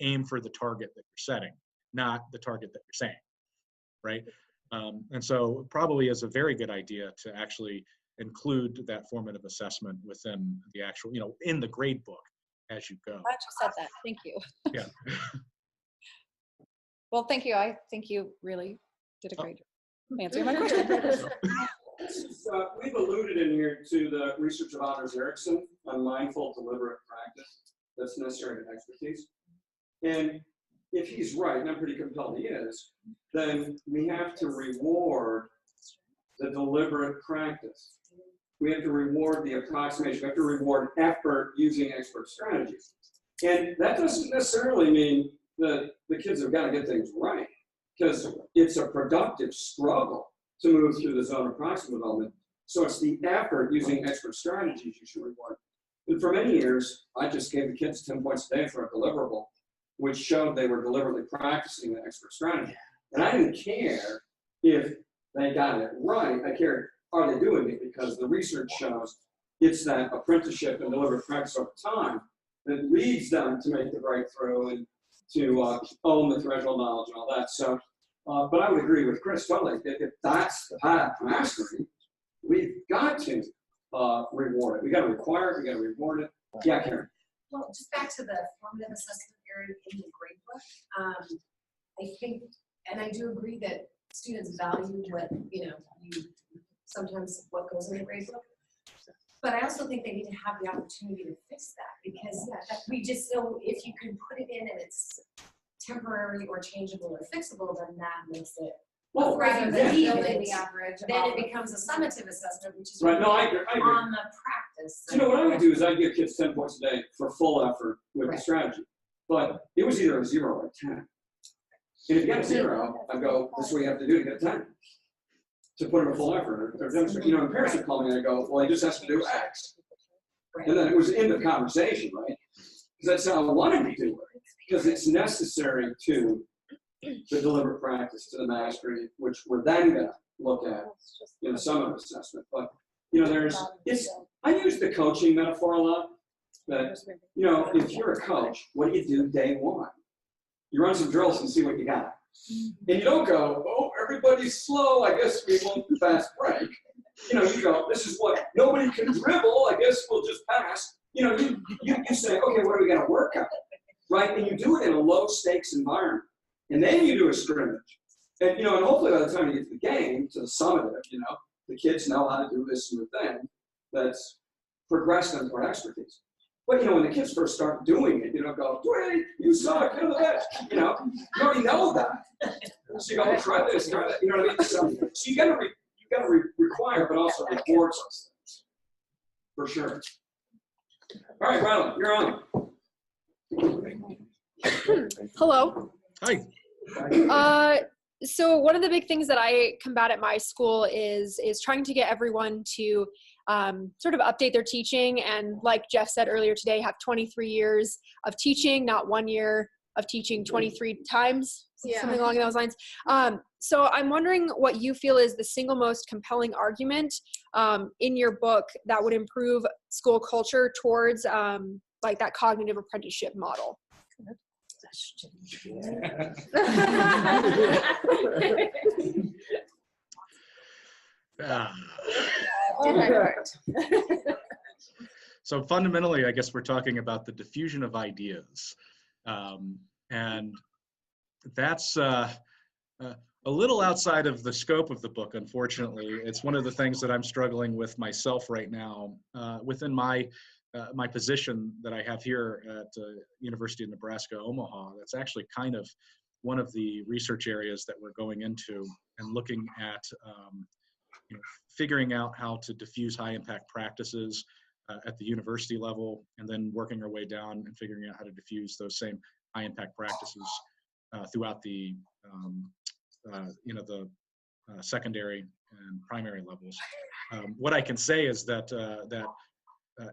aim for the target that you're setting, not the target that you're saying, right? And so probably is a very good idea to actually include that formative assessment within the actual, in the grade book as you go. Glad you said that. Thank you. Yeah. Well, thank you. I think you really did a great job answering my question. We've alluded in here to the research of Anders Ericsson on mindful, deliberate practice that's necessary to expertise. And if he's right, and I'm pretty compelled he is, then we have to reward the deliberate practice. We have to reward the approximation. We have to reward effort using expert strategies. And that doesn't necessarily mean that the kids have got to get things right, because it's a productive struggle to move through the zone of proximal development. So it's the effort using expert strategies you should reward. And for many years, I just gave the kids 10 points a day for a deliverable, which showed they were deliberately practicing the expert strategy. And I didn't care if they got it right. I cared, are they doing it? Because the research shows it's that apprenticeship and deliberate practice over time that leads them to make the breakthrough and to own the threshold knowledge and all that. So, but I would agree with Chris totally. If that's the path to mastery, we've got to reward it. We got to require it. We got to reward it. Yeah, Karen. Well, just back to the formative assessment area in the grade book. I think, and I do agree that students value what, sometimes what goes in the grade book. But I also think they need to have the opportunity to fix that, because we just know if you can put it in and it's temporary or changeable or fixable, then that makes it, Well, rather yeah. than Building building the average. then it becomes a summative assessment, which is Right. No, I agree. on the practice. So, what I would do is I'd give kids 10 points a day for full effort with the strategy. But it was either a 0 or a 10. And if you get a 0, I go, this is what you have to do to get a 10. To put in a full effort or demonstrate. And parents would call me and I go, well, he just has to do X. And then it was in the conversation, right? Because that's how I wanted to do it. Because it's necessary to the deliberate practice, to the mastery, which we're then going to look at in the summative assessment. But, I use the coaching metaphor a lot. That, if you're a coach, what do you do day one? You run some drills and see what you got. And you don't go, oh, everybody's slow, I guess we won't fast break. You go, this is what, nobody can dribble, I guess we'll just pass. You say, okay, what are we going to work on? Right? And you do it in a low stakes environment. And then you do a scrimmage. And, and hopefully by the time you get to the game, to the summative, the kids know how to do this new thing that's progressed them toward expertise. But, when the kids first start doing it, you don't go, wait, you suck, get on the bench. You already know that. So you go, well, try this, try that. You know what I mean? So you got to require, but also reward those things. For sure. All right, Ronald, you're on. Hello. Hi. So one of the big things that I combat at my school is trying to get everyone to sort of update their teaching, and like Jeff said earlier today, have 23 years of teaching, not 1 year of teaching 23 times, something along those lines. So I'm wondering what you feel is the single most compelling argument in your book that would improve school culture towards like that cognitive apprenticeship model. So fundamentally, I guess we're talking about the diffusion of ideas. And that's a little outside of the scope of the book, unfortunately. It's one of the things that I'm struggling with myself right now within my position that I have here at University of Nebraska, Omaha. That's actually kind of one of the research areas that we're going into and looking at figuring out how to diffuse high impact practices at the university level, and then working our way down and figuring out how to diffuse those same high impact practices throughout the secondary and primary levels. What I can say is that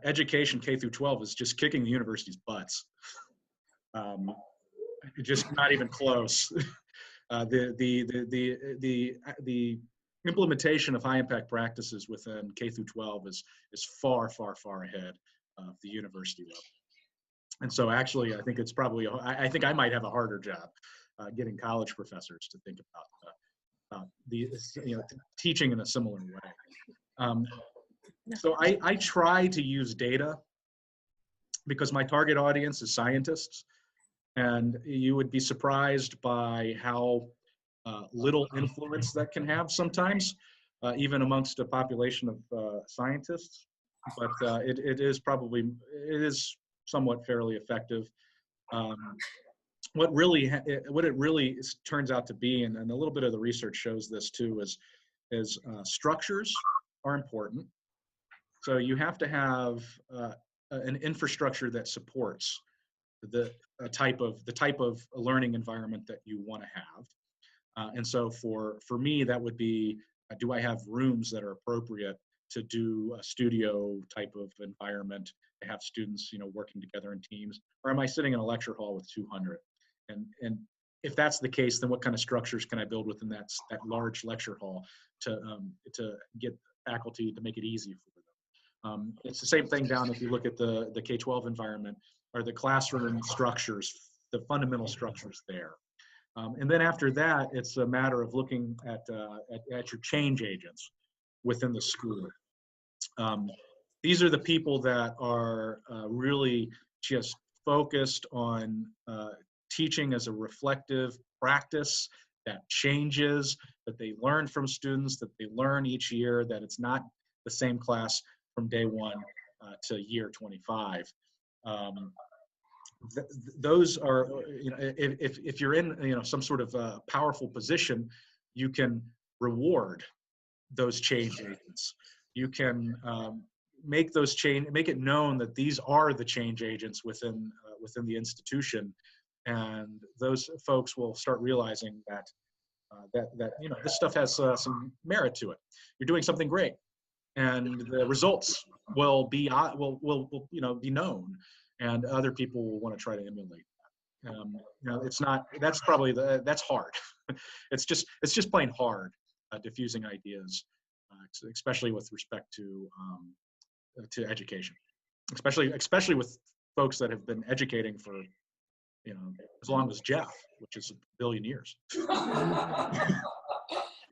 education K through 12 is just kicking the university's butts. Just not even close. The implementation of high impact practices within K through 12 is far, far, far ahead of the university level. And so actually, I think it's probably, I think I might have a harder job getting college professors to think about teaching in a similar way. So I try to use data because my target audience is scientists, and you would be surprised by how little influence that can have sometimes, even amongst a population of scientists. But it is somewhat fairly effective. What it really turns out to be, and a little bit of the research shows this too, is structures are important. So you have to have an infrastructure that supports the type of learning environment that you want to have. And so for me, that would be, do I have rooms that are appropriate to do a studio type of environment, to have students, working together in teams, or am I sitting in a lecture hall with 200? And if that's the case, then what kind of structures can I build within that large lecture hall to get faculty to make it easy for them? It's the same thing down if you look at the K-12 environment or the classroom structures, the fundamental structures there. And then after that, it's a matter of looking at your change agents within the school. These are the people that are really just focused on teaching as a reflective practice that changes, that they learn from students, that they learn each year, that it's not the same class from day 1 to year 25. Those are, if you're in, some sort of powerful position, you can reward those change agents. You can make it known that these are the change agents within the institution, and those folks will start realizing that this stuff has some merit to it. You're doing something great, and the results will be be known, and other people will want to try to emulate that. It's not. That's probably that's hard. It's just plain hard diffusing ideas, especially with respect to education, especially with folks that have been educating for as long as Jeff, which is 1 billion years.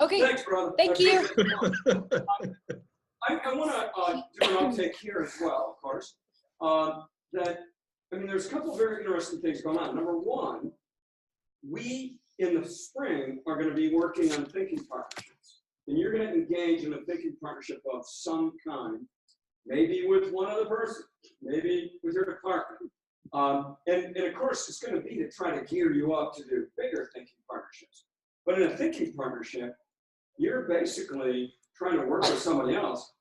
Okay. Thanks, brother. Thank you. I want to do an outtake here as well, of course. There's a couple of very interesting things going on. Number one, we in the spring are going to be working on thinking partnerships, and you're going to engage in a thinking partnership of some kind, maybe with one other person, maybe with your department. And of course, it's going to be to try to gear you up to do bigger thinking partnerships. But in a thinking partnership, you're basically trying to work with somebody else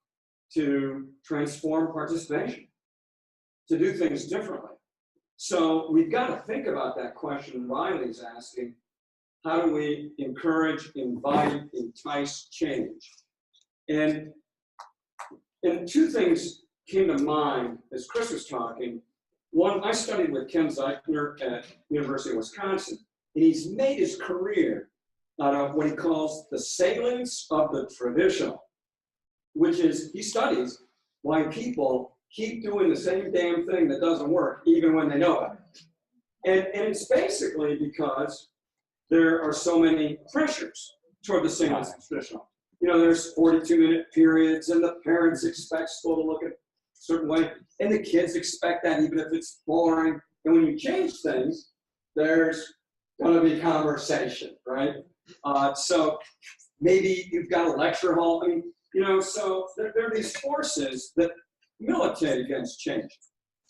to transform participation, to do things differently. So we've got to think about that question Riley's asking. How do we encourage, invite, entice change? And two things came to mind as Chris was talking. One, I studied with Ken Zeichner at University of Wisconsin, and he's made his career out of what he calls the salience of the traditional, which is he studies why people keep doing the same damn thing that doesn't work, even when they know it. And it's basically because there are so many pressures toward the salience of the traditional. There's 42-minute periods, and the parents expect school to look at a certain way, and the kids expect that even if it's boring. And when you change things, there's going to be conversation, right? So maybe you've got a lecture hall. So there are these forces that militate against change.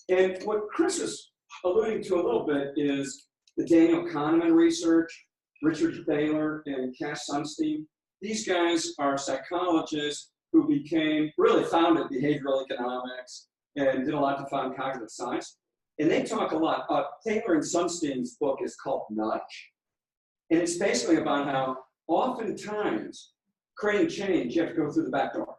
And what Chris is alluding to a little bit is the Daniel Kahneman research, Richard Thaler and Cass Sunstein. These guys are psychologists who really founded behavioral economics and did a lot to found cognitive science. And they talk a lot. Thaler and Sunstein's book is called Nudge. And it's basically about how oftentimes creating change, you have to go through the back door.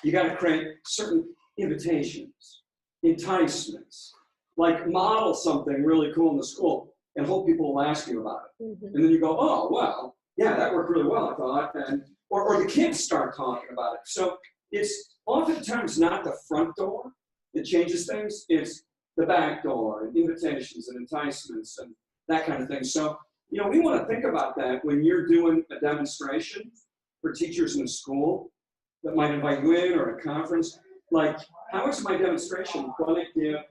You got to create certain invitations, enticements, like model something really cool in the school and hope people will ask you about it. Mm-hmm. And then you go, oh, well, yeah, that worked really well, I thought. Or the kids start talking about it. So it's oftentimes not the front door that changes things. It's the back door and invitations and enticements and that kind of thing. So, we want to think about that when you're doing a demonstration for teachers in a school that might invite you in or a conference. Like, how is my demonstration going to give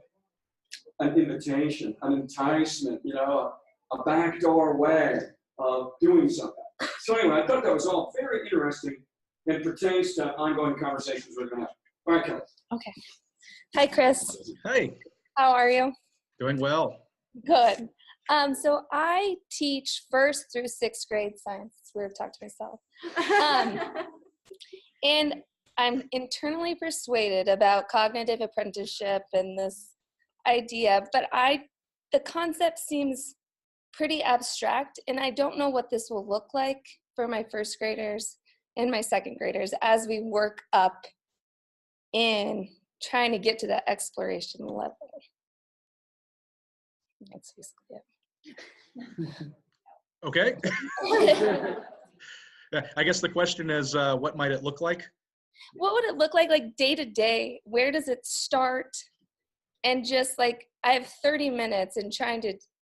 an invitation, an enticement, a backdoor way of doing something? So anyway, I thought that was all very interesting and pertains to ongoing conversations we're going to have. All right, Kelly. Okay. Hi, Chris. Hey. How are you? Doing well. Good. So I teach 1st through 6th grade science. It's weird to talk to myself. And I'm internally persuaded about cognitive apprenticeship and this idea, but the concept seems pretty abstract, and I don't know what this will look like for my 1st graders and my 2nd graders as we work up in trying to get to that exploration level. That's basically it. Okay. I guess the question is, what might it look like? What would it look like day to day? Where does it start? And just like, I have 30 minutes and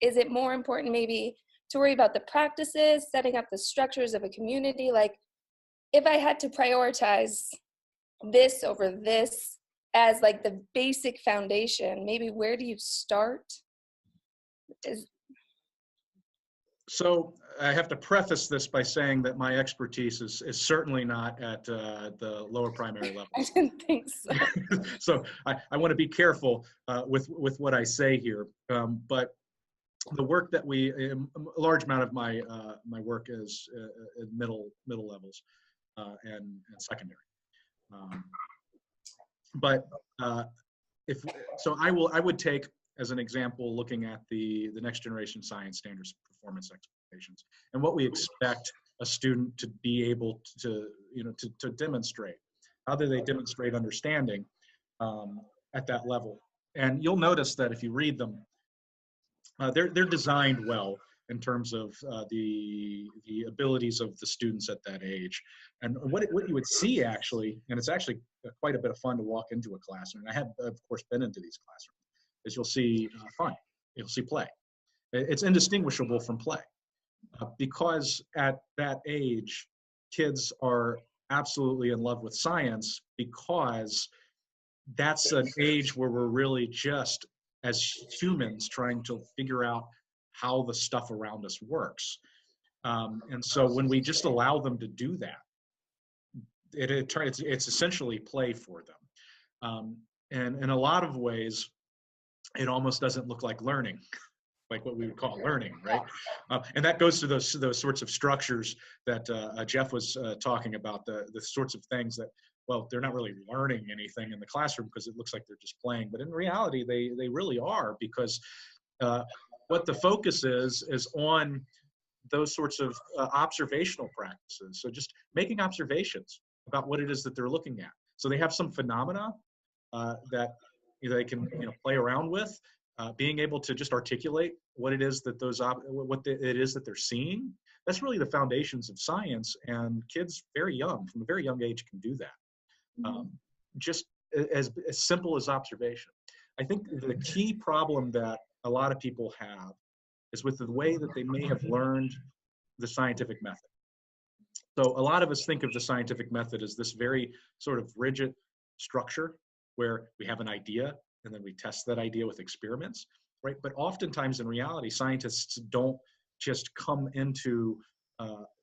is it more important maybe to worry about the practices, setting up the structures of a community? Like, if I had to prioritize this over this as like the basic foundation, maybe where do you start? So I have to preface this by saying that my expertise is certainly not at the lower primary level. I didn't think so. So I want to be careful with what I say here. But the work that a large amount of my my work is in middle levels and secondary. But I would take as an example, looking at the next generation science standards performance expectations and what we expect a student to be able to demonstrate. How do they demonstrate understanding at that level? And you'll notice that if you read them, they're designed well in terms of the abilities of the students at that age. And what you would see actually, and it's actually quite a bit of fun to walk into a classroom, and I have of course been into these classrooms, is you'll see fun, you'll see play. It's indistinguishable from play because at that age, kids are absolutely in love with science because that's an age where we're really just as humans trying to figure out how the stuff around us works. And so when we just allow them to do that, it's essentially play for them. And in a lot of ways, it almost doesn't look like learning, like what we would call learning, right? And that goes to those sorts of structures that Jeff was talking about, the sorts of things that, well, they're not really learning anything in the classroom because it looks like they're just playing, but in reality, they really are, because what the focus is on those sorts of observational practices. So just making observations about what it is that they're looking at. So they have some phenomena that they can play around with, being able to just articulate what it is that it is that they're seeing. That's really the foundations of science, and kids from a very young age can do that. Just as simple as observation. I think the key problem that a lot of people have is with the way that they may have learned the scientific method. So a lot of us think of the scientific method as this very sort of rigid structure where we have an idea and then we test that idea with experiments, right? But oftentimes in reality, scientists don't just come into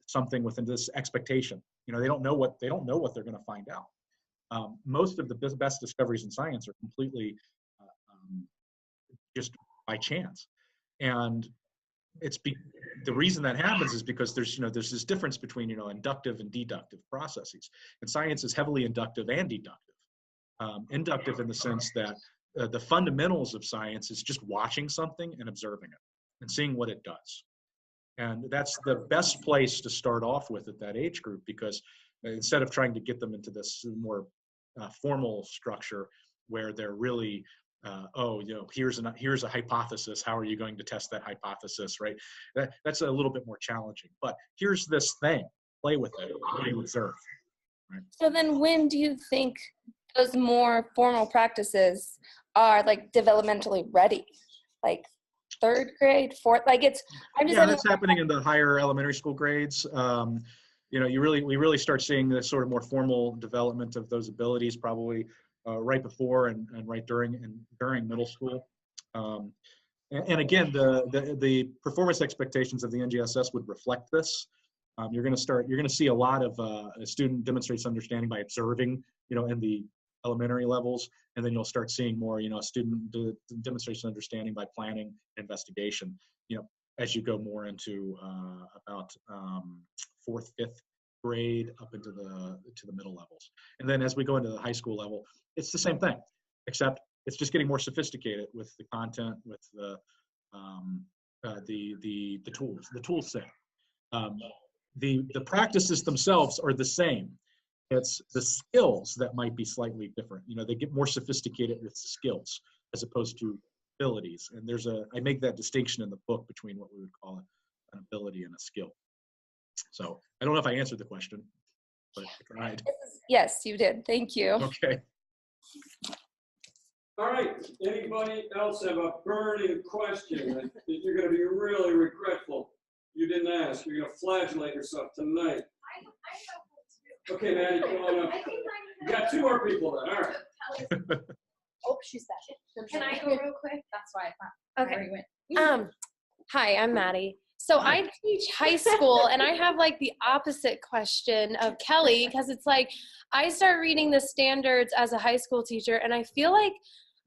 something within this expectation. They don't know what they're going to find out. Most of the best discoveries in science are completely just by chance, and the reason that happens is because there's this difference between inductive and deductive processes, and science is heavily inductive and deductive. Inductive in the sense that the fundamentals of science is just watching something and observing it and seeing what it does, and that's the best place to start off with at that age group, because instead of trying to get them into this more formal structure where they're really here's a hypothesis, how are you going to test that hypothesis, right? That's a little bit more challenging, but here's this thing, play with it, what do you observe, right? So then when do you think those more formal practices are like developmentally ready? Like third grade, fourth, like it's, I'm just that's happening in the higher elementary school grades. We really start seeing this sort of more formal development of those abilities probably right before and right during middle school. And again, the performance expectations of the NGSS would reflect this. You're going to see a lot of a student demonstrates understanding by observing, in the elementary levels, and then you'll start seeing more, a student demonstrates understanding by planning and investigation, as you go more into about fourth, fifth grade up into the middle levels. And then as we go into the high school level, it's the same thing, except it's just getting more sophisticated with the content, with the tools, the tool set. The practices themselves are the same. It's the skills that might be slightly different. They get more sophisticated with skills as opposed to abilities. And I make that distinction in the book between what we would call an ability and a skill. So I don't know if I answered the question, but I tried. Yes, you did. Thank you. Okay. All right, anybody else have a burning question that you're going to be really regretful you didn't ask? You're going to flagellate yourself tonight. Okay, Maddie, come on up. You got 2 more people then, all right. Oh, she's back. Can I go real quick? That's why I thought. Okay. You went. Hi, I'm Maddie. So I teach high school, and I have like the opposite question of Kelly, because it's like I start reading the standards as a high school teacher, and I feel like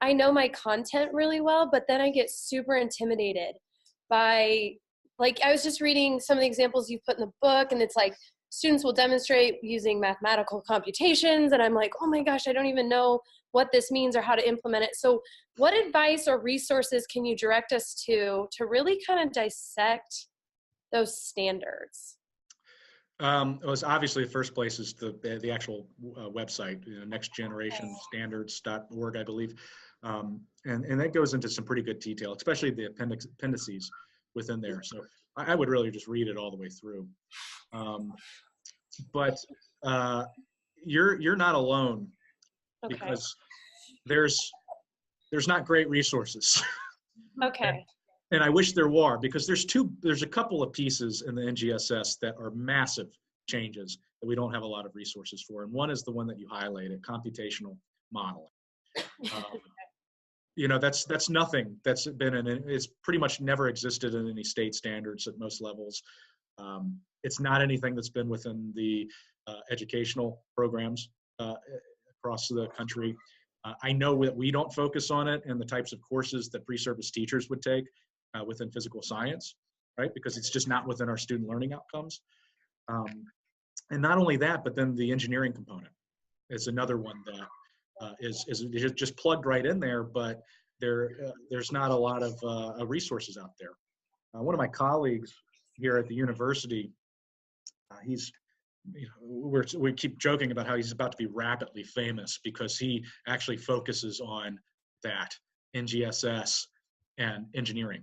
I know my content really well, but then I get super intimidated by, like, I was just reading some of the examples you put in the book, and it's like students will demonstrate using mathematical computations, and I'm like, oh my gosh, I don't even know what this means or how to implement it. So what advice or resources can you direct us to really kind of dissect those standards? It was obviously the first place is the actual website, nextgenerationstandards.org, I believe. And that goes into some pretty good detail, especially the appendices within there. So I would really just read it all the way through. But you're not alone, because there's not great resources. Okay. And I wish there were, because there's a couple of pieces in the NGSS that are massive changes that we don't have a lot of resources for. And one is the one that you highlighted, computational modeling. That's nothing that's been it's pretty much never existed in any state standards at most levels. It's not anything that's been within the educational programs across the country. I know that we don't focus on it in the types of courses that pre-service teachers would take within physical science, right? Because it's just not within our student learning outcomes. And not only that, but then the engineering component is another one that is just plugged right in there, but there's not a lot of resources out there. One of my colleagues here at the university, we keep joking about how he's about to be rapidly famous because he actually focuses on that NGSS and engineering,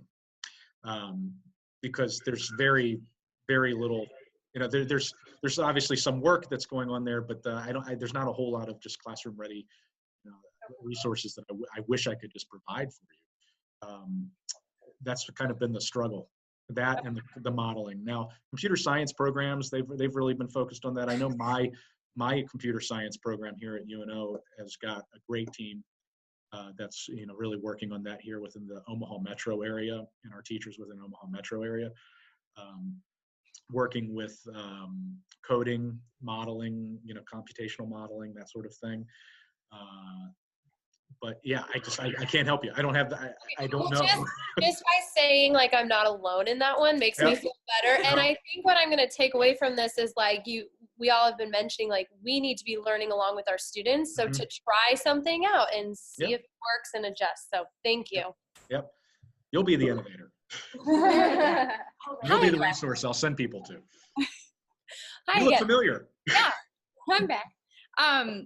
because there's very, very little. There's obviously some work that's going on there, but there's not a whole lot of just classroom ready resources that I wish I could just provide for you. That's kind of been the struggle. That and the modeling. Now, computer science programs, they've really been focused on that. I know my computer science program here at UNO has got a great team that's really working on that here within the Omaha metro area, and our teachers within Omaha metro area, working with coding, modeling, computational modeling, that sort of thing. But yeah, I can't help you. I don't have I don't know. Just by saying like I'm not alone in that one makes me feel better. And I think what I'm going to take away from this is like we all have been mentioning, like we need to be learning along with our students. So to try something out and see if it works and adjust. So thank you. Yep. You'll be the innovator. You'll be the resource I'll send people to. You look familiar. Yeah, I'm back.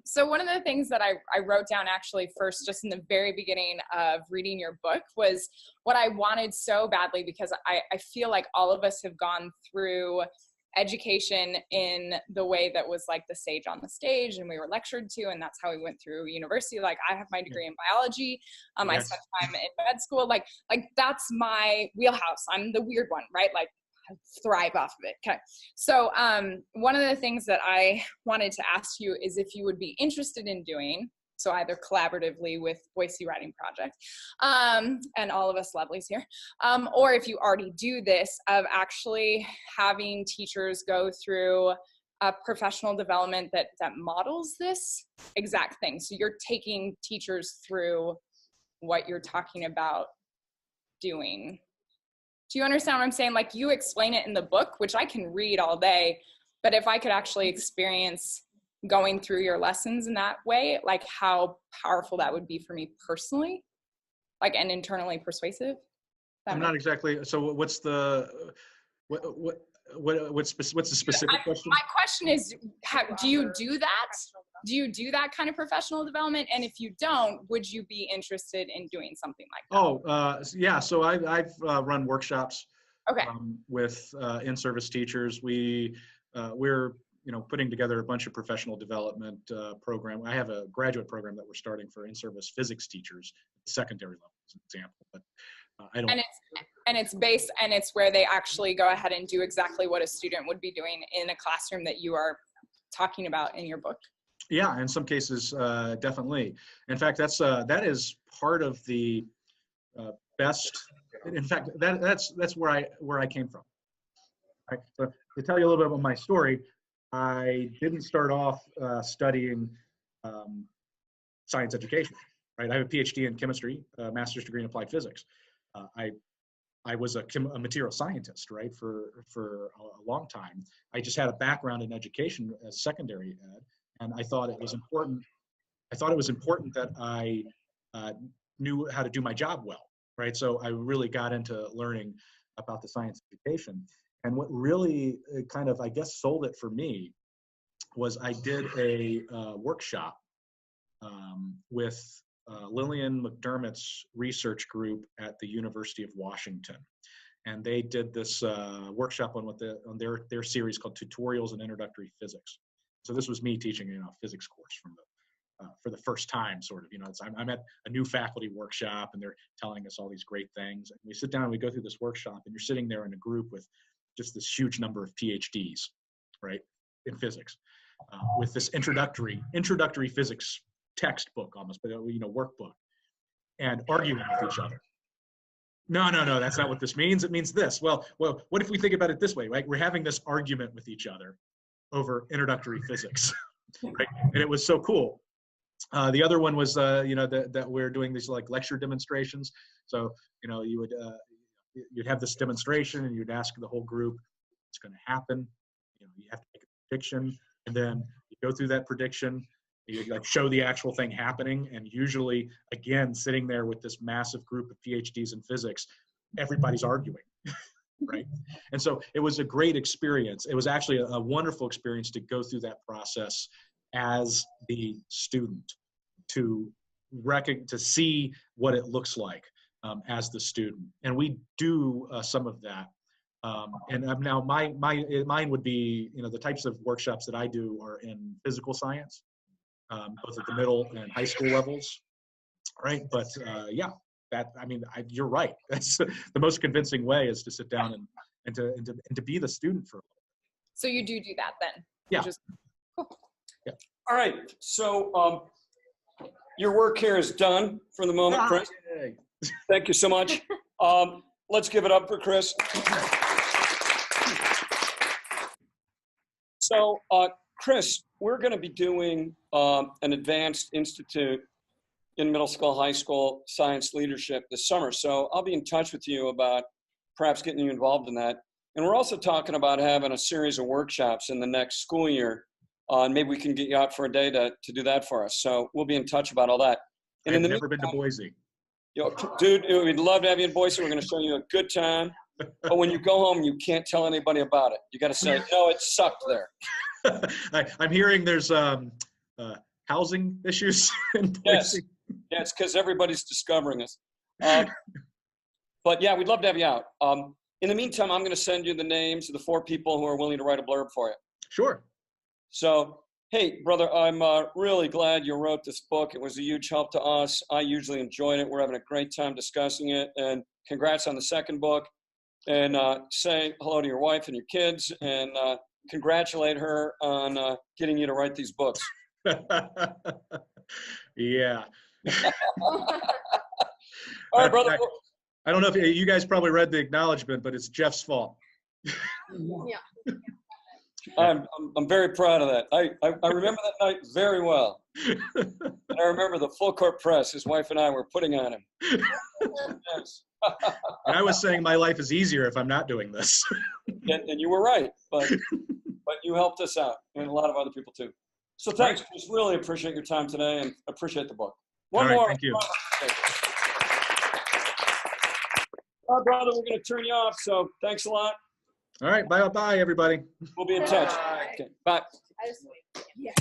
So one of the things that I wrote down actually first, just in the very beginning of reading your book, was what I wanted so badly, because I feel like all of us have gone through education in the way that was like the sage on the stage, and we were lectured to, and that's how we went through university. Like I have my degree in biology. I spent time in med school. Like that's my wheelhouse. I'm the weird one, right? Like thrive off of it. Okay. So one of the things that I wanted to ask you is if you would be interested in doing, so either collaboratively with Boise Writing Project and all of us lovelies here, or if you already do this, of actually having teachers go through a professional development that models this exact thing. So you're taking teachers through what you're talking about doing. Do you understand what I'm saying? Like you explain it in the book, which I can read all day, but if I could actually experience going through your lessons in that way, like how powerful that would be for me personally, like and internally persuasive. I'm not exactly. So what's the what's the specific question? My question is, do you do that? Do you do that kind of professional development? And if you don't, would you be interested in doing something like that? Yeah. So I've run workshops Okay. With in-service teachers. We're putting together a bunch of professional development program. I have a graduate program that we're starting for in-service physics teachers, secondary level as an example. But I don't. And it's where they actually go ahead and do exactly what a student would be doing in a classroom that you are talking about in your book. Yeah, in some cases, definitely. In fact, that is part of the best. In fact, that's where I came from. Right? So to tell you a little bit about my story, I didn't start off studying science education. Right, I have a PhD in chemistry, a master's degree in applied physics. I was a material scientist, right, for a long time. I just had a background in education as secondary ed, and I thought it was important. I thought it was important that I knew how to do my job well, right? So I really got into learning about the science education. And what really kind of, I guess, sold it for me was I did a workshop with Lillian McDermott's research group at the University of Washington. And they did this workshop on their series called Tutorials in Introductory Physics. So this was me teaching a physics course for the first time, sort of. I'm at a new faculty workshop, and they're telling us all these great things. And we sit down and we go through this workshop, and you're sitting there in a group with just this huge number of PhDs, right, in physics, with this introductory physics textbook almost, but workbook, and arguing with each other. No, that's not what this means. It means this. Well, what if we think about it this way, right? We're having this argument with each other over introductory physics, right? And it was so cool. The other one was, that we're doing these like lecture demonstrations. So, you'd have this demonstration, and you'd ask the whole group what's going to happen. You have to make a prediction, and then you go through that prediction. You show the actual thing happening, and usually, again, sitting there with this massive group of PhDs in physics, everybody's arguing, right? And so it was a great experience. It was actually a wonderful experience to go through that process as the student, to see what it looks like as the student. And we do some of that. And now mine would be, the types of workshops that I do are in physical science. Both at the middle and high school levels, right? But you're right. That's the most convincing way, is to sit down and to be the student for a little bit. So you do that then? Yeah. Cool. Yeah. All right. So your work here is done for the moment, Chris. Thank you so much. Let's give it up for Chris. So, Chris, we're going to be doing an advanced institute in middle school, high school science leadership this summer. So I'll be in touch with you about perhaps getting you involved in that. And we're also talking about having a series of workshops in the next school year. And maybe we can get you out for a day to do that for us. So we'll be in touch about all that. And I've never been to Boise. Dude, we'd love to have you in Boise. We're going to show you a good time. But when you go home, you can't tell anybody about it. You got to say, no, it sucked there. I'm hearing there's housing issues in Boise. Yes, yeah, it's because everybody's discovering us. But yeah, we'd love to have you out. In the meantime, I'm going to send you the names of the 4 people who are willing to write a blurb for you. Sure. So, hey, brother, I'm really glad you wrote this book. It was a huge help to us. I usually enjoyed it. We're having a great time discussing it. And congrats on the second book. And say hello to your wife and your kids, and congratulate her on getting you to write these books. Yeah. All right, brother. I don't know if you guys probably read the acknowledgement, but it's Jeff's fault. Yeah. I'm very proud of that. I remember that night very well. And I remember the full court press his wife and I were putting on him. Yes. And I was saying my life is easier if I'm not doing this. And you were right, but you helped us out, and a lot of other people too. So thanks. Just really appreciate your time today, and appreciate the book. One more. Thank you. All right, brother, we're going to turn you off, so thanks a lot. All right, bye, everybody. We'll be in touch. Okay, bye. Yeah.